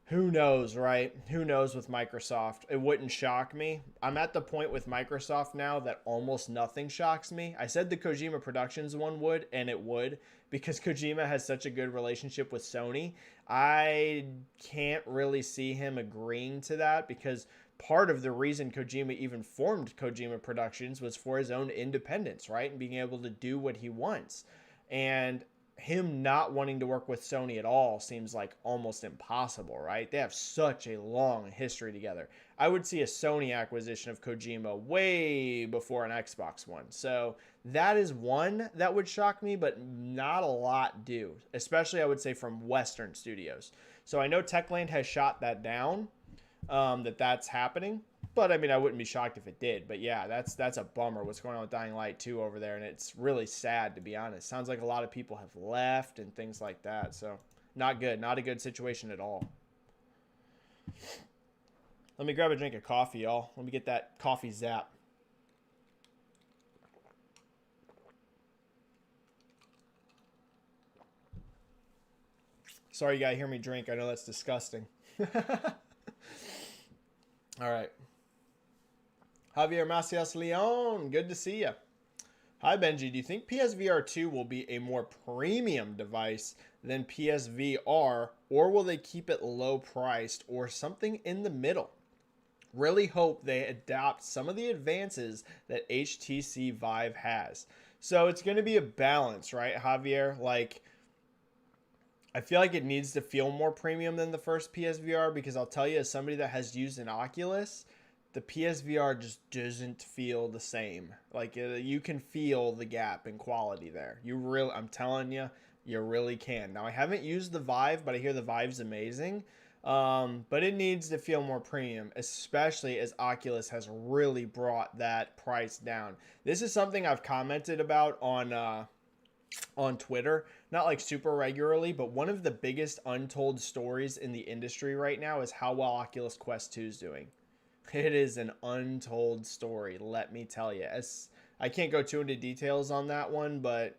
who knows, right? Who knows with Microsoft? It wouldn't shock me. I'm at the point with Microsoft now that almost nothing shocks me. I said the Kojima Productions one would, and it would, because Kojima has such a good relationship with Sony. I can't really see him agreeing to that because part of the reason Kojima even formed Kojima Productions was for his own independence, right? And being able to do what he wants. And him not wanting to work with Sony at all seems like almost impossible, right? They have such a long history together. I would see a Sony acquisition of Kojima way before an Xbox One. So that is one that would shock me, but not a lot do, especially I would say from Western studios. So I know Techland has shot that down, that's happening. But I mean, I wouldn't be shocked if it did. But yeah, that's a bummer what's going on with Dying Light 2 over there, and it's really sad, to be honest. Sounds like a lot of people have left and things like that. So not good, not a good situation at all. Let me grab a drink of coffee, y'all. Let me get that coffee zap. Sorry you gotta hear me drink. I know that's disgusting. All right. Javier Macias Leon, good to see you. Hi, Benji. Do you think PSVR 2 will be a more premium device than PSVR, or will they keep it low priced or something in the middle? Really hope they adopt some of the advances that HTC Vive has. So it's going to be a balance, right, Javier? Like, I feel like it needs to feel more premium than the first PSVR, because I'll tell you, as somebody that has used an Oculus, the PSVR just doesn't feel the same. Like, you can feel the gap in quality there. I'm telling you, you really can. Now, I haven't used the Vive, but I hear the Vive's amazing. But it needs to feel more premium, especially as Oculus has really brought that price down. This is something I've commented about on Twitter, not like super regularly, but one of the biggest untold stories in the industry right now is how well Oculus Quest 2 is doing. It is an untold story, let me tell you. I can't go too into details on that one, but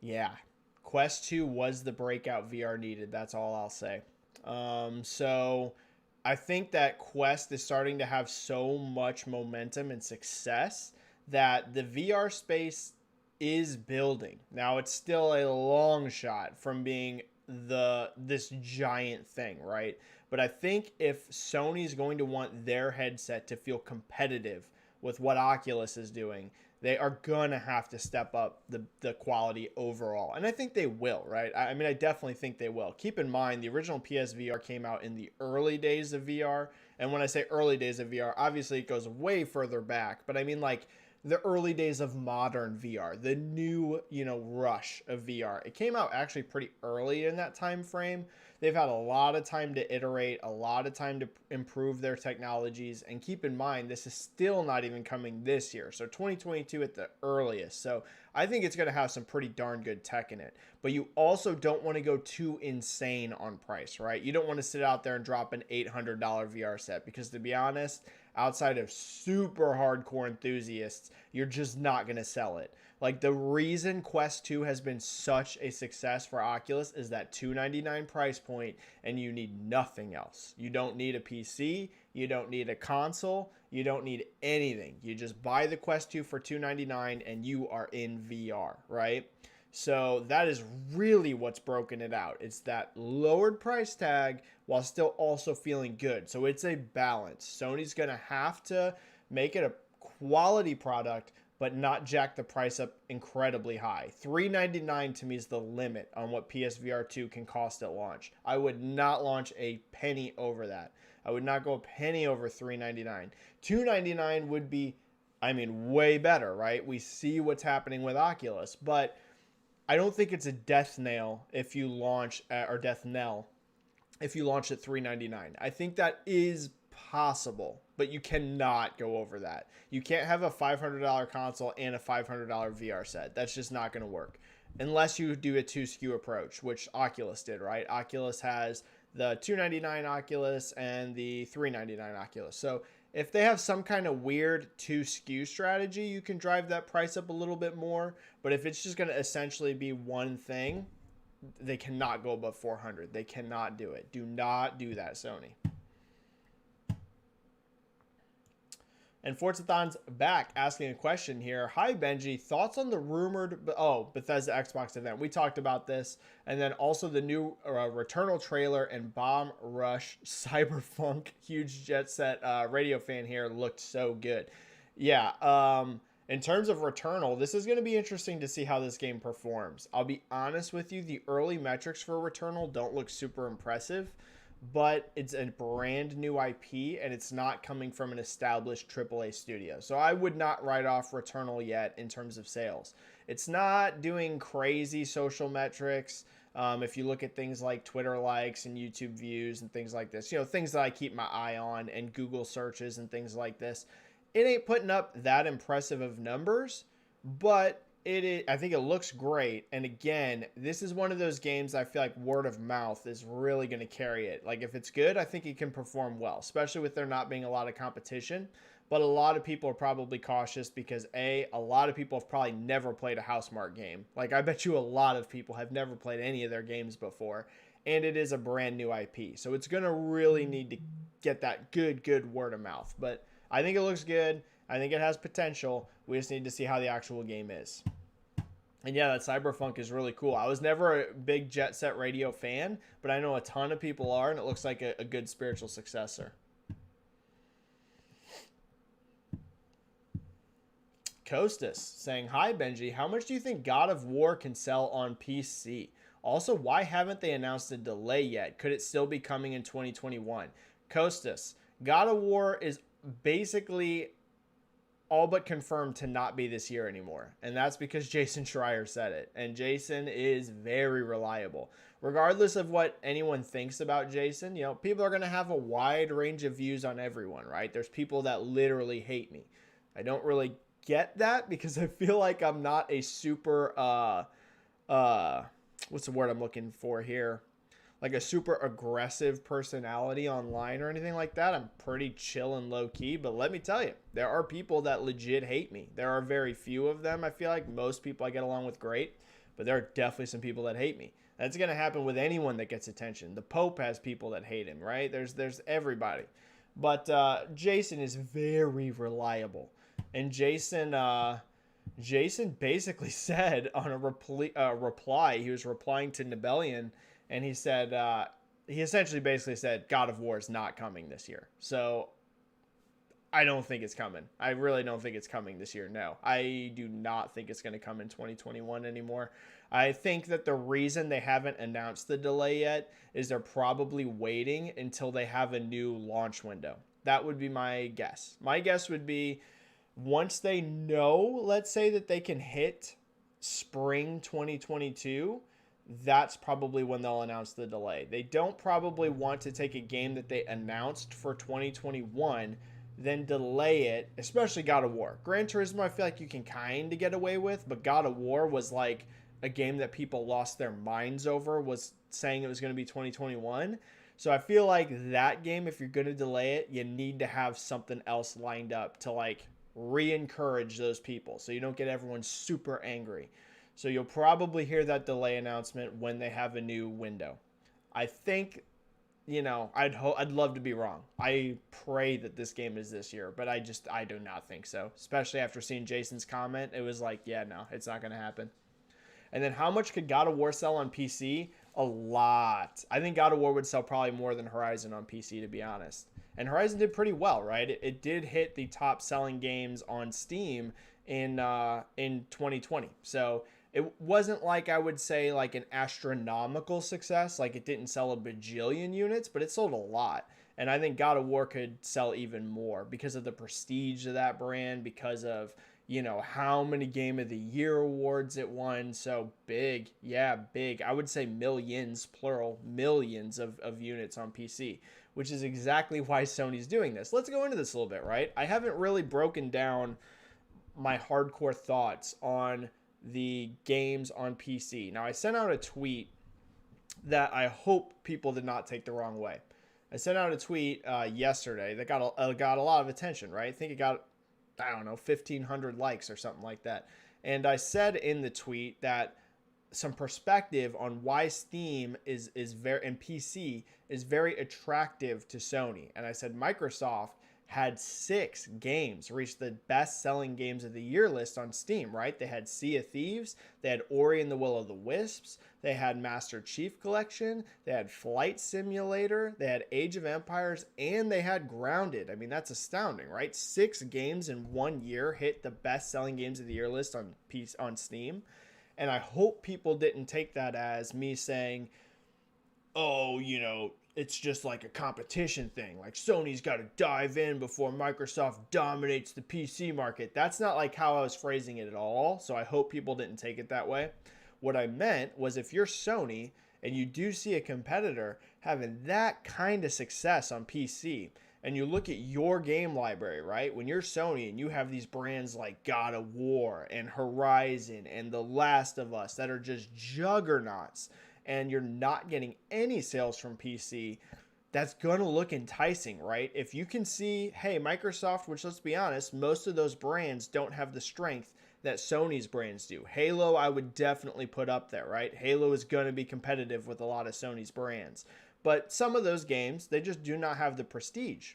yeah, Quest 2 was the breakout VR needed. That's all I'll say. So I think that Quest is starting to have so much momentum and success that the VR space is building. Now, it's still a long shot from being this giant thing, right? But I think if Sony's going to want their headset to feel competitive with what Oculus is doing, they are going to have to step up the quality overall. And I think they will, right? I mean, I definitely think they will. Keep in mind, the original PSVR came out in the early days of VR. And when I say early days of VR, obviously it goes way further back. But I mean, like, the early days of modern VR, the new, rush of VR. It came out actually pretty early in that time frame. They've had a lot of time to iterate, a lot of time to improve their technologies. And keep in mind, this is still not even coming this year. So 2022 at the earliest. So I think it's going to have some pretty darn good tech in it. But you also don't want to go too insane on price, right? You don't want to sit out there and drop an $800 VR set, because to be honest, outside of super hardcore enthusiasts, you're just not going to sell it. Like, the reason Quest 2 has been such a success for Oculus is that $299 price point, and you need nothing else. You don't need a PC, you don't need a console, you don't need anything. You just buy the Quest 2 for $299 and you are in VR, right? So that is really what's broken it out. It's that lowered price tag while still also feeling good. So it's a balance. Sony's going to have to make it a quality product, but not jack the price up incredibly high. $399 to me is the limit on what PSVR 2 can cost at launch. I would not launch a penny over that. I would not go a penny over $399. $299 would be, way better, right? We see what's happening with Oculus, but I don't think it's a death nail if you launch, or death knell, if you launch at $399. I think that is possible, but you cannot go over that. You can't have a $500 console and a $500 VR set. That's just not going to work unless you do a 2 SKU approach, which Oculus did, right? Oculus has the $299 Oculus and the $399 Oculus. So if they have some kind of weird 2 SKU strategy, you can drive that price up a little bit more. But if it's just going to essentially be one thing, they cannot go above 400. They cannot do it. Do not do that, Sony. And Forzathon's back asking a question here. Hi, Benji. Thoughts on the rumored Bethesda Xbox event? We talked about this. And then also the new Returnal trailer and Bomb Rush Cyberpunk. Huge Jet Set radio fan here. Looked so good. Yeah. In terms of Returnal, this is going to be interesting to see how this game performs. I'll be honest with you. The early metrics for Returnal don't look super impressive. But it's a brand new IP and it's not coming from an established AAA studio. So I would not write off Returnal yet in terms of sales. It's not doing crazy social metrics. If you look at things like Twitter likes and YouTube views and things like this, things that I keep my eye on and Google searches and things like this, it ain't putting up that impressive of numbers, but I think it looks great. And again, this is one of those games I feel like word of mouth is really going to carry it. Like if it's good, I think it can perform well, especially with there not being a lot of competition. But a lot of people are probably cautious because a lot of people have probably never played a Housemarque game. Like I bet you a lot of people have never played any of their games before. And it is a brand new IP. So it's going to really need to get that good word of mouth. But I think it looks good. I think it has potential. We just need to see how the actual game is. And yeah, that Cyberpunk is really cool. I was never a big Jet Set Radio fan, but I know a ton of people are, and it looks like a good spiritual successor. Costas saying, hi, Benji. How much do you think God of War can sell on PC? Also, why haven't they announced a delay yet? Could it still be coming in 2021? Costas, God of War is basically all but confirmed to not be this year anymore. And that's because Jason Schreier said it. And Jason is very reliable. Regardless of what anyone thinks about Jason, people are going to have a wide range of views on everyone, right? There's people that literally hate me. I don't really get that because I feel like I'm not a super, what's the word I'm looking for here? Like a super aggressive personality online or anything like that. I'm pretty chill and low key, but let me tell you, there are people that legit hate me. There are very few of them. I feel like most people I get along with great, but there are definitely some people that hate me. That's going to happen with anyone that gets attention. The Pope has people that hate him, right? There's everybody. But Jason is very reliable. And Jason basically said on a reply, he was replying to Nebelian, and he said, he essentially basically said, God of War is not coming this year. So I don't think it's coming. I really don't think it's coming this year. No, I do not think it's going to come in 2021 anymore. I think that the reason they haven't announced the delay yet is they're probably waiting until they have a new launch window. That would be my guess. My guess would be once they know, let's say that they can hit spring 2022, that's probably when they'll announce the delay. They don't probably want to take a game that they announced for 2021, then delay it, especially God of War. Gran Turismo, I feel like you can kind of get away with, but God of War was like a game that people lost their minds over, was saying it was going to be 2021. So I feel like that game, if you're going to delay it, you need to have something else lined up to like re-encourage those people so you don't get everyone super angry. So you'll probably hear that delay announcement when they have a new window. I think, I'd love to be wrong. I pray that this game is this year, but I do not think so. Especially after seeing Jason's comment, it was like, yeah, no, it's not going to happen. And then how much could God of War sell on PC? A lot. I think God of War would sell probably more than Horizon on PC, to be honest. And Horizon did pretty well, right? It did hit the top selling games on Steam in 2020. So it wasn't like I would say like an astronomical success. Like it didn't sell a bajillion units, but it sold a lot. And I think God of War could sell even more because of the prestige of that brand, because of, how many Game of the Year awards it won. So big. Yeah, big. I would say millions, plural, millions of units on PC, which is exactly why Sony's doing this. Let's go into this a little bit, right? I haven't really broken down my hardcore thoughts on the games on PC. Now, I sent out a tweet that I hope people did not take the wrong way. I sent out a tweet yesterday that got a lot of attention, right? I think it got, 1,500 likes or something like that. And I said in the tweet that some perspective on why Steam is very, and PC is very attractive to Sony. And I said Microsoft had 6 games reach the best-selling games of the year list on Steam, right? They had Sea of Thieves, they had Ori and the Will of the Wisps, they had Master Chief Collection, they had Flight Simulator, they had Age of Empires, and they had Grounded. I mean, that's astounding, right? 6 games in 1 year hit the best-selling games of the year list on Steam. And I hope people didn't take that as me saying, oh, it's just like a competition thing. Like Sony's got to dive in before Microsoft dominates the PC market. That's not like how I was phrasing it at all. So I hope people didn't take it that way. What I meant was if you're Sony and you do see a competitor having that kind of success on PC, and you look at your game library, right? When you're Sony and you have these brands like God of War and Horizon and The Last of Us that are just juggernauts, and you're not getting any sales from PC, that's going to look enticing, right? If you can see, hey, Microsoft, which let's be honest, most of those brands don't have the strength that Sony's brands do. Halo, I would definitely put up there, right? Halo is going to be competitive with a lot of Sony's brands. But some of those games, they just do not have the prestige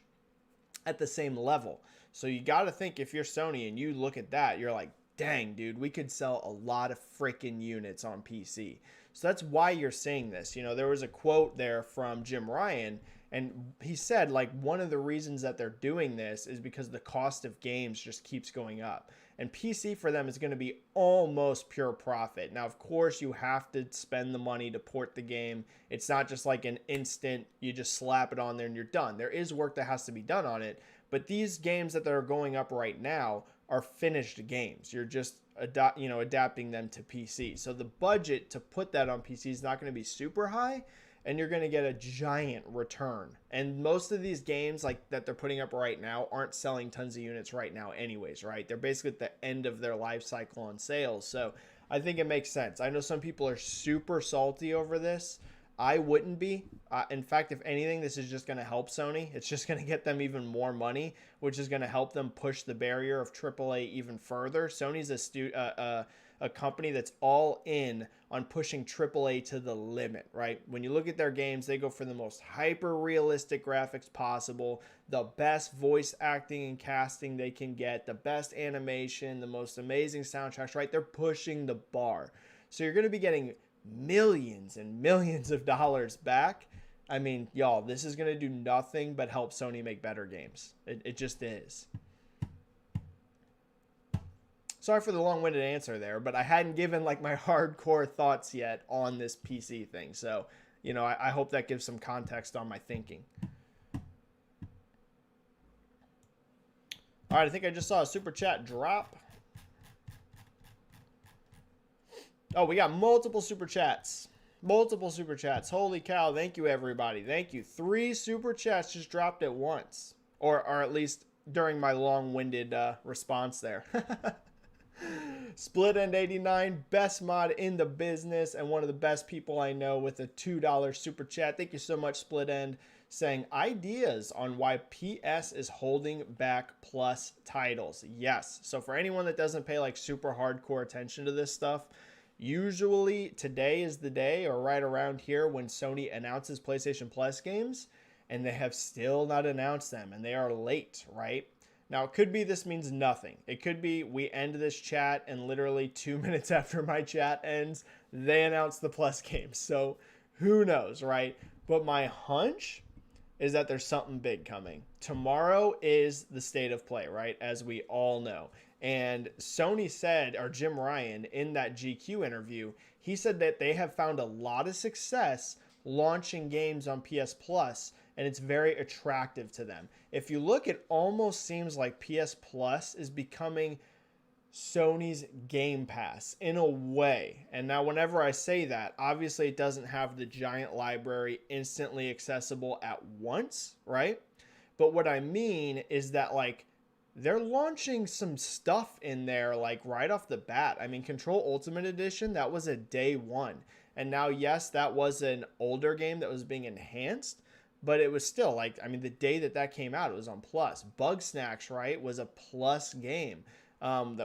at the same level. So you got to think if you're Sony and you look at that, you're like, dang, dude, we could sell a lot of freaking units on PC. So that's why you're seeing this. There was a quote there from Jim Ryan, and he said, like, one of the reasons that they're doing this is because the cost of games just keeps going up. And PC for them is going to be almost pure profit. Now, of course, you have to spend the money to port the game. It's not just like an instant, you just slap it on there and you're done. There is work that has to be done on it. But these games that are going up right now are finished games. You're just adapting them to PC. So the budget to put that on PC is not going to be super high, and you're going to get a giant return. And most of these games like that they're putting up right now aren't selling tons of units right now anyways, right? They're basically at the end of their life cycle on sales. So I think it makes sense. I know some people are super salty over this. I wouldn't be. In fact, if anything, this is just going to help Sony. It's just going to get them even more money, which is going to help them push the barrier of AAA even further. Sony's a company that's all in on pushing AAA to the limit, right? When you look at their games, they go for the most hyper-realistic graphics possible, the best voice acting and casting they can get, the best animation, the most amazing soundtracks, right? They're pushing the bar. So you're going to be getting millions and millions of dollars back. I mean, y'all, this is going to do nothing but help Sony make better games. It just is. Sorry for the long-winded answer there, but I hadn't given like my hardcore thoughts yet on this PC thing. So, I hope that gives some context on my thinking. All right, I think I just saw a super chat drop. Oh, we got multiple super chats. Multiple super chats. Holy cow. Thank you, everybody. Thank you. 3 super chats just dropped at once. Or at least during my long-winded response there. Split End 89, best mod in the business and one of the best people I know with a $2 super chat. Thank you so much, Split End, saying ideas on why PS is holding back Plus titles. Yes. So for anyone that doesn't pay like super hardcore attention to this stuff, usually today is the day or right around here when Sony announces PlayStation Plus games, and they have still not announced them, and they are late, right? Now, it could be this means nothing. It could be we end this chat, and literally 2 minutes after my chat ends, they announce the Plus games. So who knows, right? But my hunch is that there's something big coming. Tomorrow is the state of play, right? As we all know. And Sony said, or Jim Ryan, in that GQ interview, he said that they have found a lot of success launching games on PS Plus, and it's very attractive to them. If you look, it almost seems like PS Plus is becoming Sony's Game Pass in a way. And now whenever I say that, obviously it doesn't have the giant library instantly accessible at once, right? But what I mean is that like they're launching some stuff in there like right off the bat. I mean, Control Ultimate Edition, that was a day one. And now, yes, that was an older game that was being enhanced, but it was still like, I mean, the day that came out, it was on Plus. Bug Snacks, right, was a Plus game,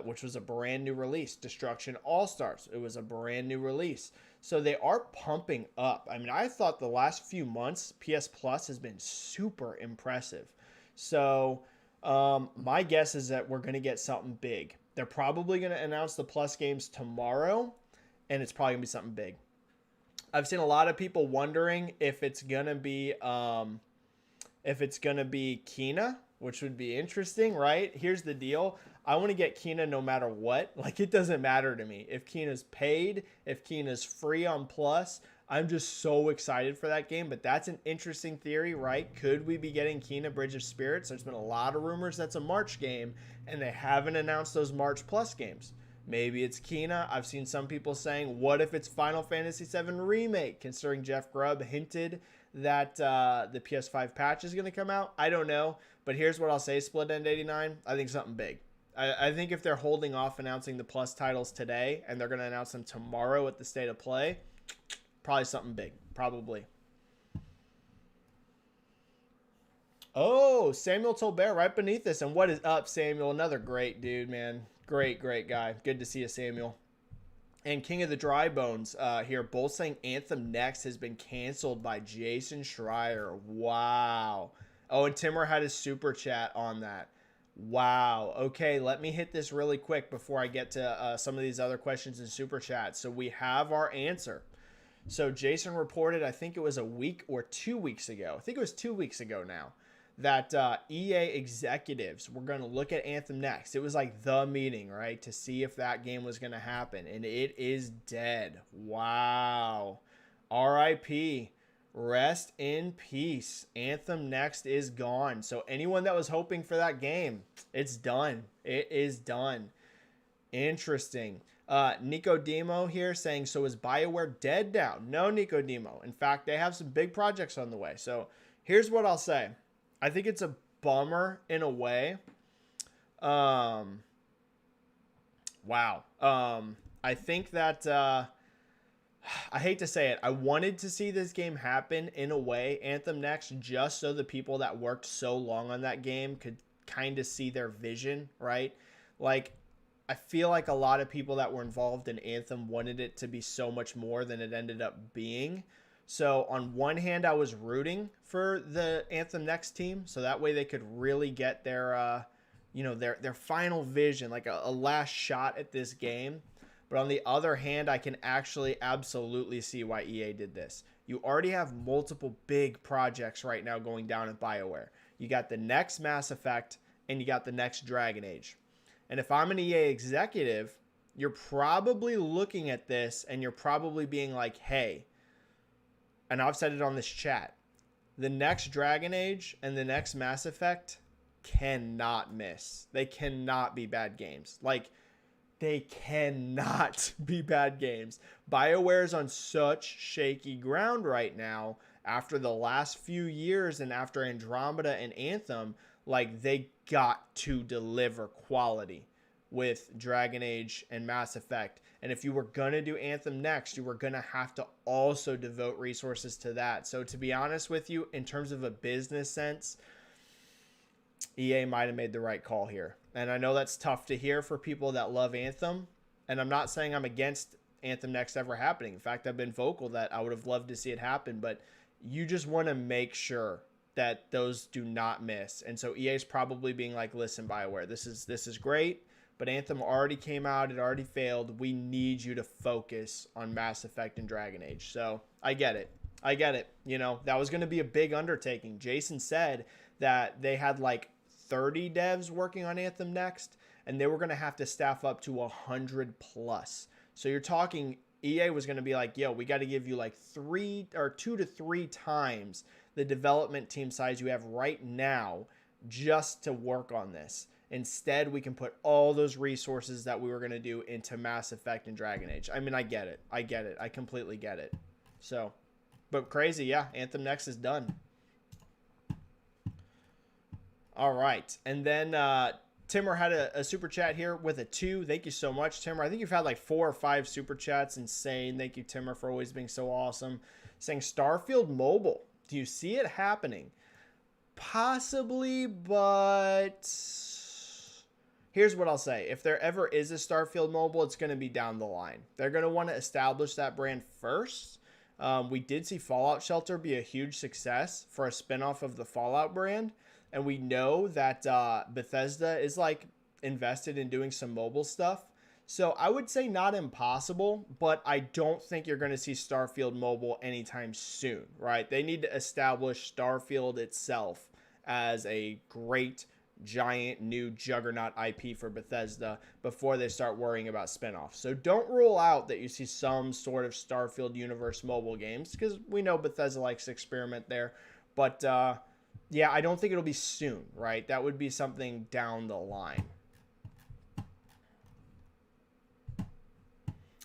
which was a brand new release. Destruction All-Stars, it was a brand new release. So they are pumping up. I mean, I thought the last few months, PS Plus has been super impressive. So My guess is that we're going to get something big. They're probably going to announce the Plus games tomorrow, and it's probably going to be something big. I've seen a lot of people wondering if it's going to be Kina, which would be interesting, right? Here's the deal. I want to get Kina no matter what. Like, it doesn't matter to me. If Kina's paid, if Kina's free on Plus, I'm just so excited for that game. But that's an interesting theory, right? Could we be getting Kina Bridge of Spirits? There's been a lot of rumors that's a March game, and they haven't announced those March Plus games. Maybe it's Kina. I've seen some people saying, what if it's Final Fantasy VII Remake, considering Jeff Grubb hinted that the PS5 patch is going to come out. I don't know. But here's what I'll say, Split End 89. I think something big. I think if they're holding off announcing the Plus titles today and they're going to announce them tomorrow at the State of Play, probably something big. Probably. Oh, Samuel Tolbert right beneath us. And what is up, Samuel? Another great dude, man. Great guy. Good to see you, Samuel. And King of the Dry Bones here, both saying Anthem Next has been canceled by Jason Schreier. Wow. Oh, and Timmer had his super chat on that. Wow. Okay, let me hit this really quick before I get to some of these other questions in super chat. So we have our answer. So Jason reported, I think it was a week or 2 weeks ago. I think it was 2 weeks ago now, that EA executives were going to look at Anthem Next. It was like the meeting, right, to see if that game was going to happen. And it is dead. Wow. RIP. Rest in peace. Anthem Next is gone. So anyone that was hoping for that game, it's done. It is done. Interesting. Nico Demo here saying, so is BioWare dead now? No, Nico Demo. In fact, they have some big projects on the way. So here's what I'll say. I think it's a bummer in a way. Wow. I think that... I hate to say it. I wanted to see this game happen in a way, Anthem Next, just so the people that worked so long on that game could kind of see their vision, right? Like, I feel like a lot of people that were involved in Anthem wanted it to be so much more than it ended up being. So on one hand, I was rooting for the Anthem Next team, so that way they could really get their, their final vision, like a last shot at this game. But on the other hand, I can actually absolutely see why EA did this. You already have multiple big projects right now going down at BioWare. You got the next Mass Effect and you got the next Dragon Age. And if I'm an EA executive, you're probably looking at this and you're probably being like, hey, and I've said it on this chat, the next Dragon Age and the next Mass Effect cannot miss. They cannot be bad games. Like, they cannot be bad games. BioWare's on such shaky ground right now after the last few years and after Andromeda and Anthem. Like, they got to deliver quality with Dragon Age and Mass Effect. And if you were going to do Anthem Next, you were going to have to also devote resources to that. So to be honest with you, in terms of a business sense, EA might have made the right call here. And I know that's tough to hear for people that love Anthem. And I'm not saying I'm against Anthem Next ever happening. In fact, I've been vocal that I would have loved to see it happen. But you just want to make sure that those do not miss. And so EA is probably being like, listen, BioWare, this is great. But Anthem already came out. It already failed. We need you to focus on Mass Effect and Dragon Age. So I get it. You know, that was going to be a big undertaking. Jason said that they had like 30 devs working on Anthem Next, and they were going to have to staff up to 100 plus. So you're talking EA was going to be like, yo, we got to give you like 2 to 3 times the development team size you have right now just to work on this. Instead, we can put all those resources that we were going to do into Mass Effect and Dragon Age. I mean, I get it. I completely get it. So, but crazy, yeah, Anthem Next is done. All right. And then Timmer had a super chat here with a 2. Thank you so much, Timmer. I think you've had like 4 or 5 super chats. Insane. Thank you, Timmer, for always being so awesome. Saying Starfield Mobile. Do you see it happening? Possibly, but here's what I'll say. If there ever is a Starfield Mobile, it's going to be down the line. They're going to want to establish that brand first. We did see Fallout Shelter be a huge success for a spinoff of the Fallout brand. and we know that Bethesda is like invested in doing some mobile stuff. So I would say not impossible, but I don't think you're going to see Starfield Mobile anytime soon, right? They need to establish Starfield itself as a great, giant, new juggernaut IP for Bethesda before they start worrying about spinoffs. So don't rule out that you see some sort of Starfield universe mobile games, because we know Bethesda likes to experiment there. But yeah, I don't think it'll be soon, right? That would be something down the line.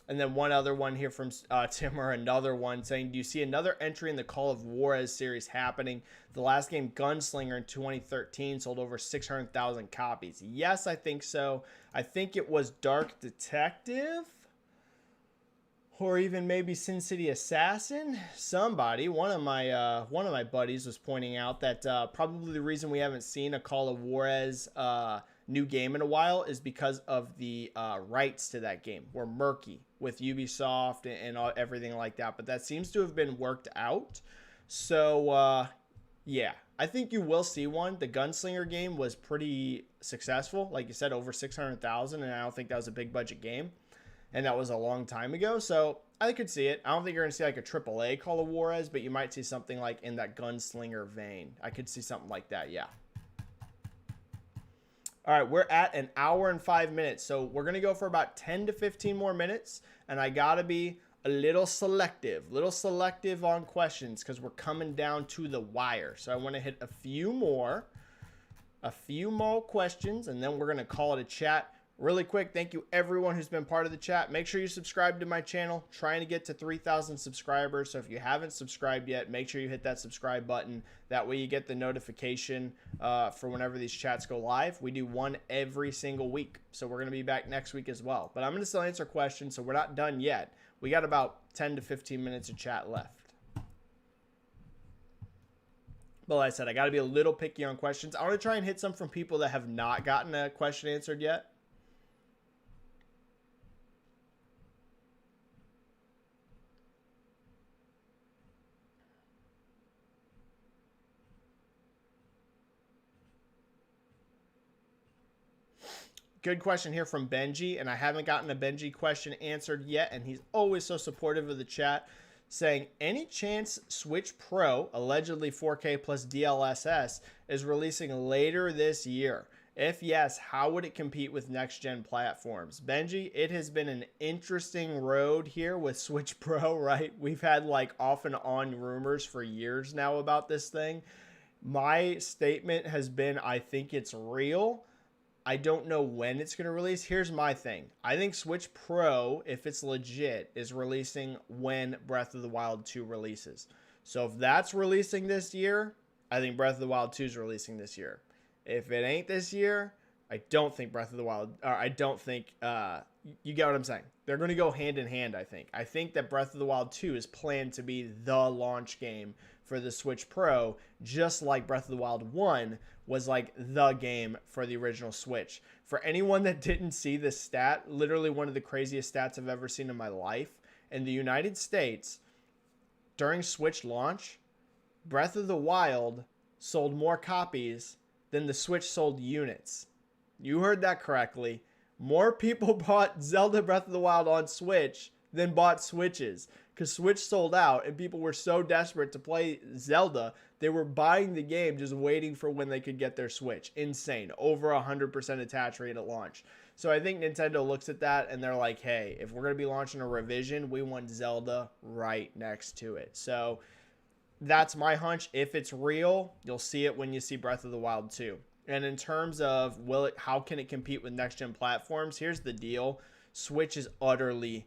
And then one other one here from Timur, another one saying, do you see another entry in the Call of Juarez series happening? The last game, Gunslinger, in 2013, sold over 600,000 copies. Yes, I think so. I think it was Dark Detective, or even maybe Sin City Assassin. Somebody, one of my buddies was pointing out that probably the reason we haven't seen a Call of Juarez new game in a while is because of the rights to that game were murky with Ubisoft and everything like that. But that seems to have been worked out. So yeah, I think you will see one. The Gunslinger game was pretty successful, like you said, over 600,000, and I don't think that was a big budget game, and that was a long time ago. So I could see it. I don't think you're gonna see like a AAA Call of Juarez, but you might see something like in that Gunslinger vein. I could see something like that. Yeah. All right, we're at an hour and 5 minutes, so we're going to go for about 10 to 15 more minutes, and I got to be a little selective on questions because we're coming down to the wire. So I want to hit a few more questions, and then we're going to call it a chat. Really quick, thank you everyone who's been part of the chat. Make sure you subscribe to my channel. Trying to get to 3,000 subscribers. So if you haven't subscribed yet, make sure you hit that subscribe button. That way you get the notification for whenever these chats go live. We do one every single week. So we're going to be back next week as well. But I'm going to still answer questions, so we're not done yet. We got about 10 to 15 minutes of chat left. But like I said, I got to be a little picky on questions. I want to try and hit some from people that have not gotten a question answered yet. Good question here from Benji, and I haven't gotten a Benji question answered yet, and he's always so supportive of the chat, saying, any chance Switch Pro, allegedly 4K plus DLSS, is releasing later this year? If yes, how would it compete with next-gen platforms? Benji, it has been an interesting road here with Switch Pro, right? We've had like off and on rumors for years now about this thing. My statement has been, I think it's real. I don't know when it's going to release. Here's my thing. I think Switch Pro, if it's legit, is releasing when Breath of the Wild 2 releases. So if that's releasing this year, I think Breath of the Wild 2 is releasing this year. If it ain't this year, I don't think Breath of the Wild, or I don't think, you get what I'm saying. They're going to go hand in hand, I think. I think that Breath of the Wild 2 is planned to be the launch game for the Switch Pro, just like Breath of the Wild 1 was like the game for the original Switch. For anyone that didn't see this stat, literally one of the craziest stats I've ever seen in my life, in the United States, during Switch launch, Breath of the Wild sold more copies than the Switch sold units. You heard that correctly. More people bought Zelda Breath of the Wild on Switch than bought Switches, because Switch sold out and people were so desperate to play Zelda, they were buying the game just waiting for when they could get their Switch. Insane. Over 100% attach rate at launch. So I think Nintendo looks at that and they're like, hey, if we're going to be launching a revision, we want Zelda right next to it. So that's my hunch. If it's real, you'll see it when you see Breath of the Wild 2. And in terms of how can it compete with next-gen platforms, here's the deal. Switch is utterly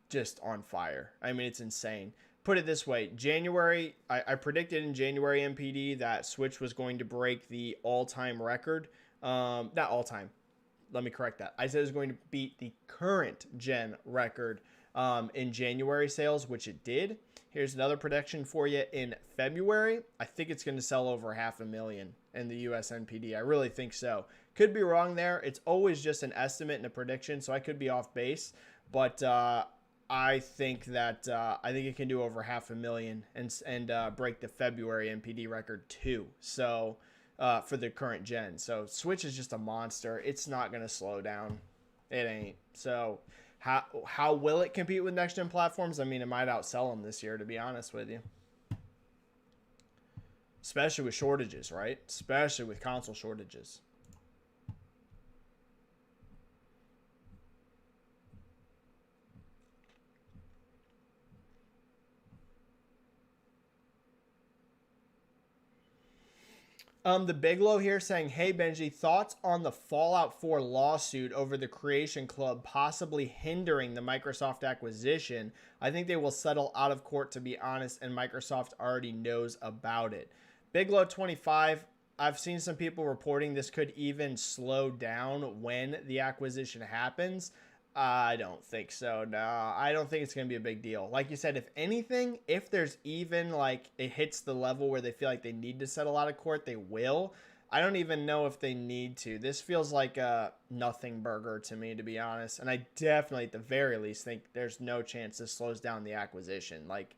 just on fire. I mean, it's insane. Put it this way, January, I predicted in January MPD that Switch was going to break the all-time record. Not all-time. Let me correct that. I said it was going to beat the current gen record in January sales, which it did. Here's another prediction for you in February. I think it's going to sell over 500,000 in the US NPD. I really think so. Could be wrong there. It's always just an estimate and a prediction, so I could be off base. But I think that it can do over 500,000 and break the February NPD record too. So for the current gen. So Switch is just a monster. It's not going to slow down. It ain't. So how will it compete with next gen platforms? I mean, it might outsell them this year, to be honest with you. Especially with shortages, right? Especially with console shortages. The Bigelow here saying, hey, Benji, thoughts on the Fallout 4 lawsuit over the Creation Club possibly hindering the Microsoft acquisition? I think they will settle out of court, to be honest, and Microsoft already knows about it. Bigelow 25, I've seen some people reporting this could even slow down when the acquisition happens. I don't think so. No, I don't think it's going to be a big deal. Like you said, if anything, if there's even like it hits the level where they feel like they need to settle out of court, they will. I don't even know if they need to. This feels like a nothing burger to me, to be honest. And I definitely, at the very least, think there's no chance this slows down the acquisition. Like,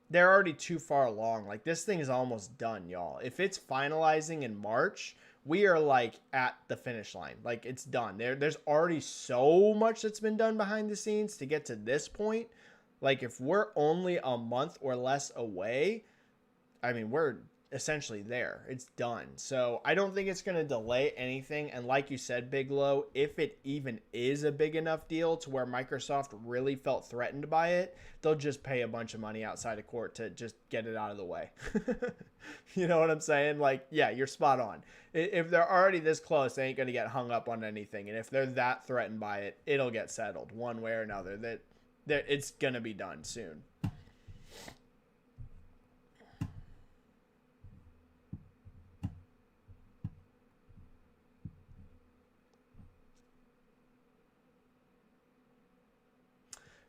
they're already too far along. Like, this thing is almost done, y'all. If it's finalizing in March, we are like at the finish line. Like, it's done. There's already so much that's been done behind the scenes to get to this point. Like, if we're only a month or less away, I mean, we're essentially there. It's done. So I don't think it's going to delay anything. And like you said, Bigelow, if it even is a big enough deal to where Microsoft really felt threatened by it, they'll just pay a bunch of money outside of court to just get it out of the way. You know what I'm saying? Like, yeah, you're spot on. If they're already this close, they ain't going to get hung up on anything. And if they're that threatened by it, it'll get settled one way or another. That it's going to be done soon.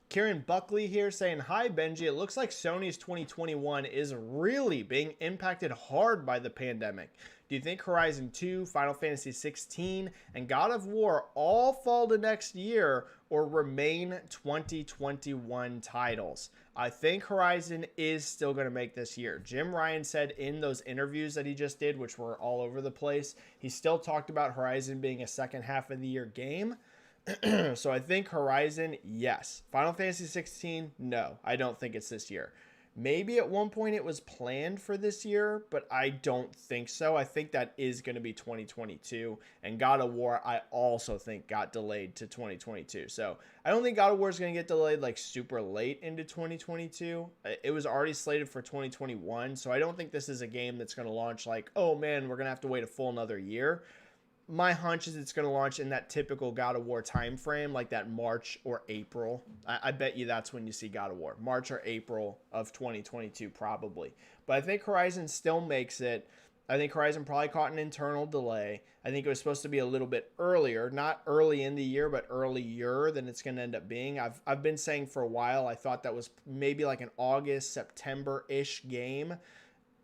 Kieran Buckley here saying, hi, Benji. It looks like Sony's 2021 is really being impacted hard by the pandemic. Do you think Horizon 2, Final Fantasy 16, and God of War all fall to next year or remain 2021 titles? I think Horizon is still going to make this year. Jim Ryan said in those interviews that he just did, which were all over the place, he still talked about Horizon being a second half of the year game. So I think Horizon, yes. Final Fantasy 16, no. I don't think it's this year. Maybe at one point it was planned for this year, but I don't think so. I think that is going to be 2022. And God of War, I also think got delayed to 2022. So I don't think God of War is going to get delayed like super late into 2022. It was already slated for 2021. So I don't think this is a game that's going to launch like, oh man, we're going to have to wait a full another year. My hunch is it's going to launch in that typical God of War time frame, like that March or April. I bet you that's when you see God of War. March or April of 2022, probably. But I think Horizon still makes it. I think Horizon probably caught an internal delay. I think it was supposed to be a little bit earlier, not early in the year, but earlier than it's going to end up being. I've been saying for a while, I thought that was maybe like an August, September-ish game.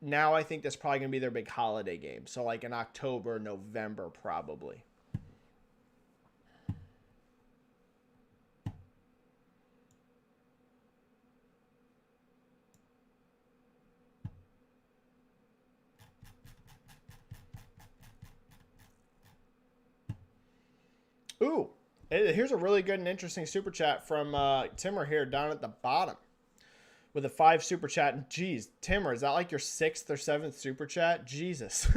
Now I think that's probably going to be their big holiday game. So like in October, November, probably. Ooh, here's a really good and interesting super chat from Timmer here down at the bottom. With a 5 super chat. Jeez, Timmer, is that like your 6th or 7th super chat? Jesus.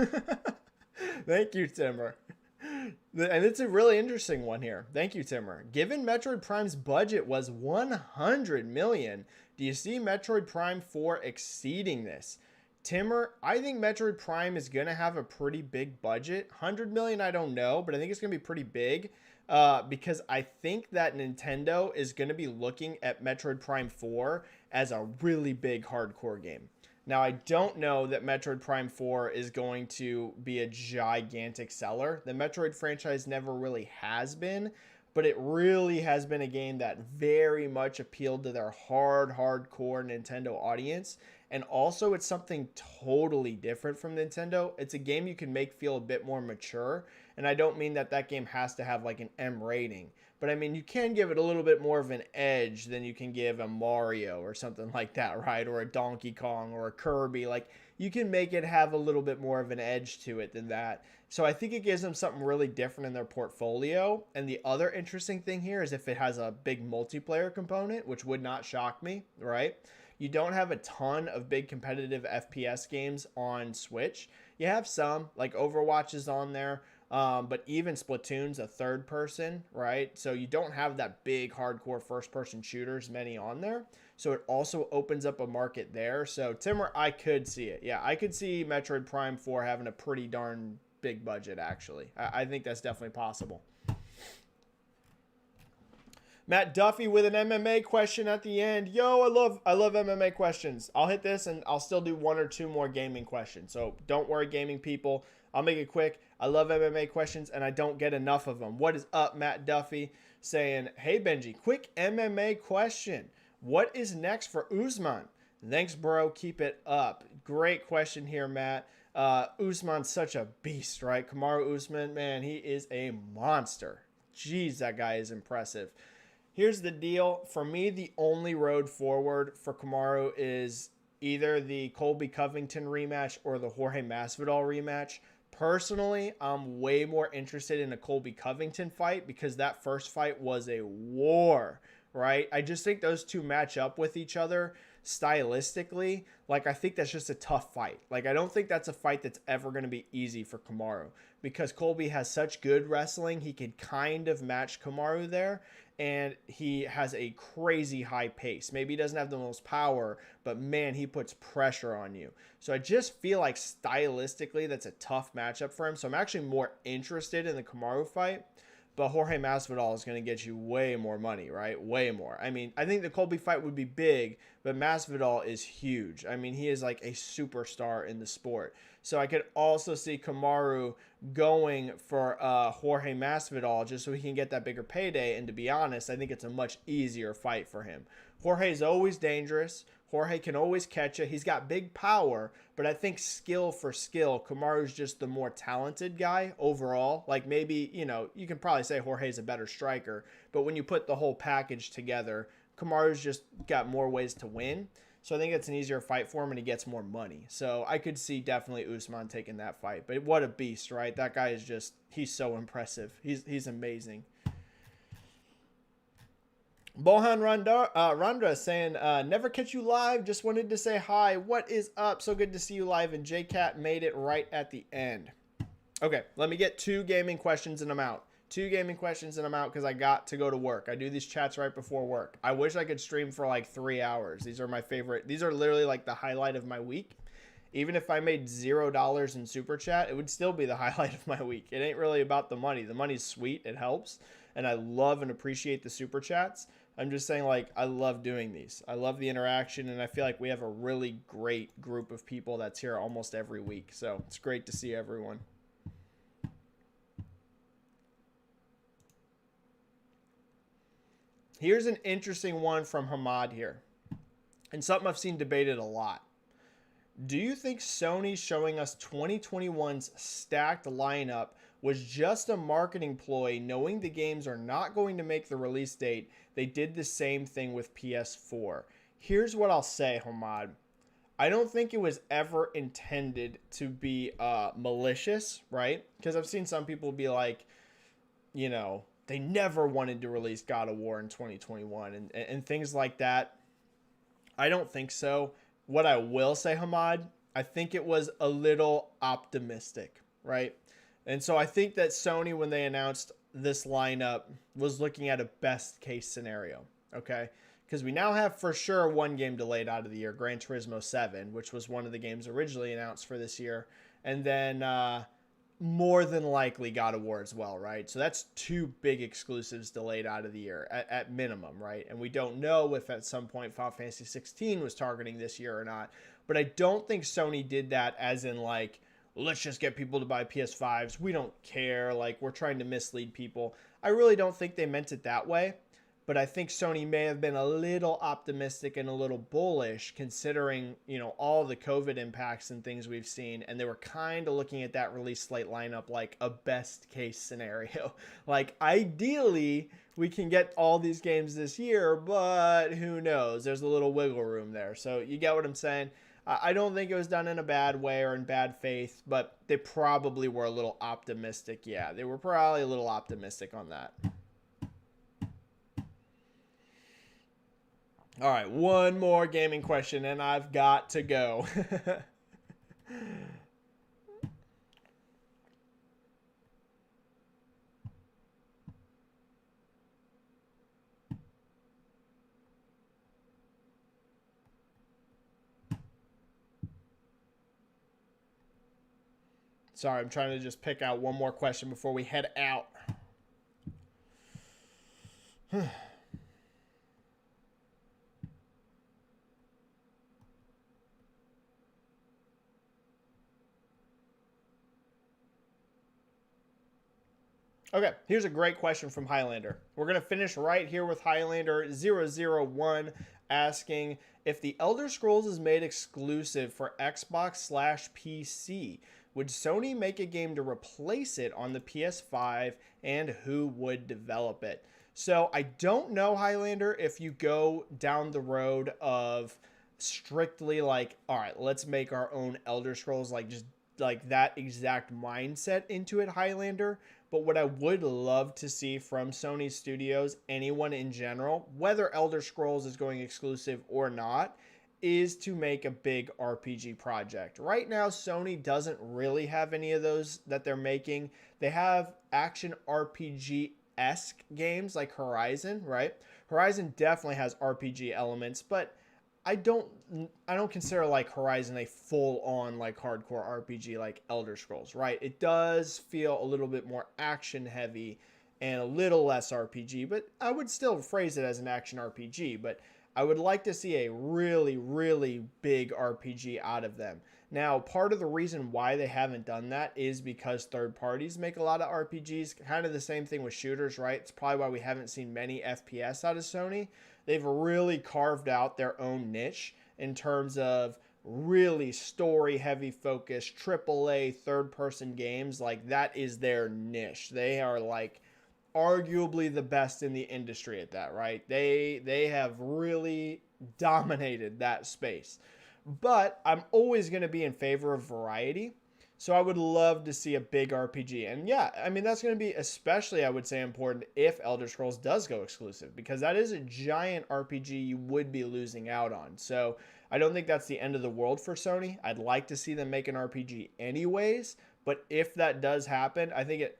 Thank you, Timmer. And it's a really interesting one here. Thank you, Timmer. Given Metroid Prime's budget was $100 million, do you see Metroid Prime 4 exceeding this? Timmer, I think Metroid Prime is going to have a pretty big budget. $100 million, I don't know, but I think it's going to be pretty big. Because I think that Nintendo is going to be looking at Metroid Prime 4 as a really big hardcore game. Now, I don't know that Metroid Prime 4 is going to be a gigantic seller. The Metroid franchise never really has been, but it really has been a game that very much appealed to their hardcore Nintendo audience. And also, it's something totally different from Nintendo. It's a game you can make feel a bit more mature. And I don't mean that that game has to have like an M rating, but I mean, you can give it a little bit more of an edge than you can give a Mario or something like that, right? Or a Donkey Kong or a Kirby. Like, you can make it have a little bit more of an edge to it than that. So I think it gives them something really different in their portfolio. And the other interesting thing here is if it has a big multiplayer component, which would not shock me, right? You don't have a ton of big competitive FPS games on Switch. You have some, like Overwatch is on there, but even Splatoon's a third person, right? So you don't have that big hardcore first person shooters, many on there. So it also opens up a market there. So Timmer, I could see it. Yeah, I could see Metroid Prime 4 having a pretty darn big budget, actually. I think that's definitely possible. Matt Duffy with an MMA question at the end. Yo, I love MMA questions. I'll hit this and I'll still do one or two more gaming questions. So don't worry, gaming people. I'll make it quick. I love MMA questions and I don't get enough of them. What is up, Matt Duffy? Saying, hey, Benji, quick MMA question. What is next for Usman? Thanks, bro. Keep it up. Great question here, Matt. Usman's such a beast, right? Kamaru Usman, man, he is a monster. Jeez, that guy is impressive. Here's the deal. For me, the only road forward for Kamaru is either the Colby Covington rematch or the Jorge Masvidal rematch. Personally, I'm way more interested in a Colby Covington fight because that first fight was a war, right? I just think those two match up with each other stylistically. Like, I think that's just a tough fight. Like, I don't think that's a fight that's ever going to be easy for Kamaru because Colby has such good wrestling. He could kind of match Kamaru there. And he has a crazy high pace. Maybe he doesn't have the most power, but man, he puts pressure on you. So I just feel like stylistically, that's a tough matchup for him. So I'm actually more interested in the Kamaru fight. But Jorge Masvidal is going to get you way more money, right? Way more. I mean, I think the Colby fight would be big, but Masvidal is huge. I mean, he is like a superstar in the sport. So I could also see Kamaru going for Jorge Masvidal just so he can get that bigger payday. And to be honest, I think it's a much easier fight for him. Jorge is always dangerous. Jorge can always catch it. He's got big power, but I think skill for skill, Kamaru's just the more talented guy overall. Like maybe, you know, you can probably say Jorge's a better striker, but when you put the whole package together, Kamaru's just got more ways to win. So I think it's an easier fight for him and he gets more money. So I could see definitely Usman taking that fight. But what a beast, right? That guy is just, he's so impressive. He's amazing. Bohan Randra saying, never catch you live. Just wanted to say hi. What is up? So good to see you live. And JCat made it right at the end. Okay, let me get two gaming questions and I'm out. Two gaming questions and I'm out because I got to go to work. I do these chats right before work. I wish I could stream for like 3 hours. These are my favorite. These are literally like the highlight of my week. Even if I made $0 in super chat, it would still be the highlight of my week. It ain't really about the money. The money's sweet. It helps. And I love and appreciate the super chats. I'm just saying, like, I love doing these. I love the interaction, and I feel like we have a really great group of people that's here almost every week. So it's great to see everyone. Here's an interesting one from Hamad here, and something I've seen debated a lot. Do you think Sony showing us 2021's stacked lineup was just a marketing ploy, knowing the games are not going to make the release date? They did the same thing with PS4. Here's what I'll say, Hamad. I don't think it was ever intended to be malicious, right? Because I've seen some people be like, you know, they never wanted to release God of War in 2021 and things like that. I don't think so. What I will say, Hamad, I think it was a little optimistic, right? And so I think that Sony, when they announced this lineup, was looking at a best case scenario, okay? Because we now have for sure one game delayed out of the year, Gran Turismo 7, which was one of the games originally announced for this year. And then more than likely God of War as well, right? So that's two big exclusives delayed out of the year at minimum, right? And we don't know if at some point Final Fantasy 16 was targeting this year or not. But I don't think Sony did that as in like, let's just get people to buy PS5s. We don't care. Like, we're trying to mislead people. I really don't think they meant it that way. but I think Sony may have been a little optimistic and a little bullish considering, all the COVID impacts and things we've seen. And they were kind of looking at that release slate lineup like a best case scenario. Like, ideally, we can get all these games this year, but who knows? There's a little wiggle room there. So you get what I'm saying? I don't think it was done in a bad way or in bad faith, but they probably were a little optimistic. Yeah, they were probably a little optimistic on that. All right, one more gaming question, and I've got to go. Sorry, I'm trying to just pick out one more question before we head out. Okay, here's a great question from Highlander. We're going to finish right here with Highlander001 asking if the Elder Scrolls is made exclusive for Xbox/PC, would Sony make a game to replace it on the PS5 and who would develop it? So I don't know, Highlander, if you go down the road of strictly like, all right, let's make our own Elder Scrolls, like just like that exact mindset into it, Highlander. But what I would love to see from Sony Studios, anyone in general, whether Elder Scrolls is going exclusive or not, is to make a big RPG project. Right now, Sony doesn't really have any of those that they're making. They have action RPG-esque games like Horizon, right? Horizon definitely has RPG elements, but I don't consider like Horizon a full-on like hardcore RPG like Elder Scrolls, right? It does feel a little bit more action heavy and a little less RPG, but I would still phrase it as an action RPG, but I would like to see a really, really big RPG out of them. Now, part of the reason why they haven't done that is because third parties make a lot of RPGs, kind of the same thing with shooters, right? It's probably why we haven't seen many FPS out of Sony. They've really carved out their own niche in terms of really story heavy focused AAA third person games. Like, that is their niche. They are like arguably the best in the industry at that, right? They have really dominated that space. But I'm always going to be in favor of variety. So I would love to see a big RPG. And yeah, I mean, that's going to be especially, I would say, important if Elder Scrolls does go exclusive, because that is a giant RPG you would be losing out on. So I don't think that's the end of the world for Sony. I'd like to see them make an RPG anyways. But if that does happen, I think it,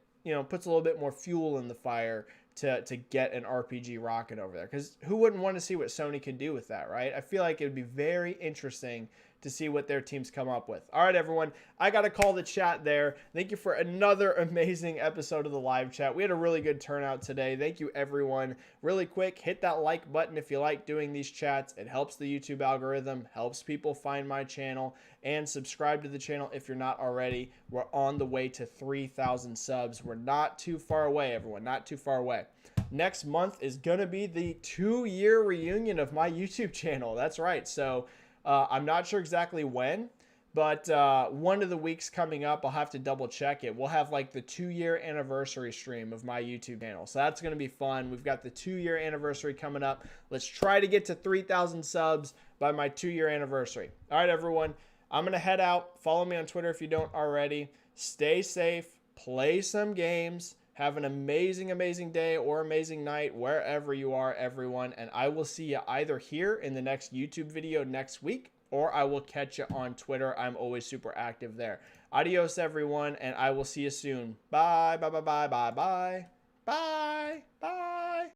puts a little bit more fuel in the fire to get an RPG rocket over there. Because who wouldn't want to see what Sony can do with that, right? I feel like it would be very interesting to see what their teams come up with. All right, everyone, I got to call the chat there. Thank you for another amazing episode of the live chat. We had a really good turnout today. Thank you, everyone. Really quick, hit that like button if you like doing these chats. It helps the YouTube algorithm, helps people find my channel, and subscribe to the channel if you're not already. We're on the way to 3,000 subs. We're not too far away, everyone, not too far away. Next month is going to be the 2-year reunion of my YouTube channel. That's right. So I'm not sure exactly when, but one of the weeks coming up, I'll have to double check it. We'll have like the 2-year anniversary stream of my YouTube channel. So that's going to be fun. We've got the 2-year anniversary coming up. Let's try to get to 3,000 subs by my 2-year anniversary. All right, everyone, I'm going to head out. Follow me on Twitter if you don't already. Stay safe, play some games. Have an amazing, amazing day or amazing night wherever you are, everyone. And I will see you either here in the next YouTube video next week, or I will catch you on Twitter. I'm always super active there. Adios, everyone, and I will see you soon. Bye, bye, bye, bye, bye, bye. Bye, bye.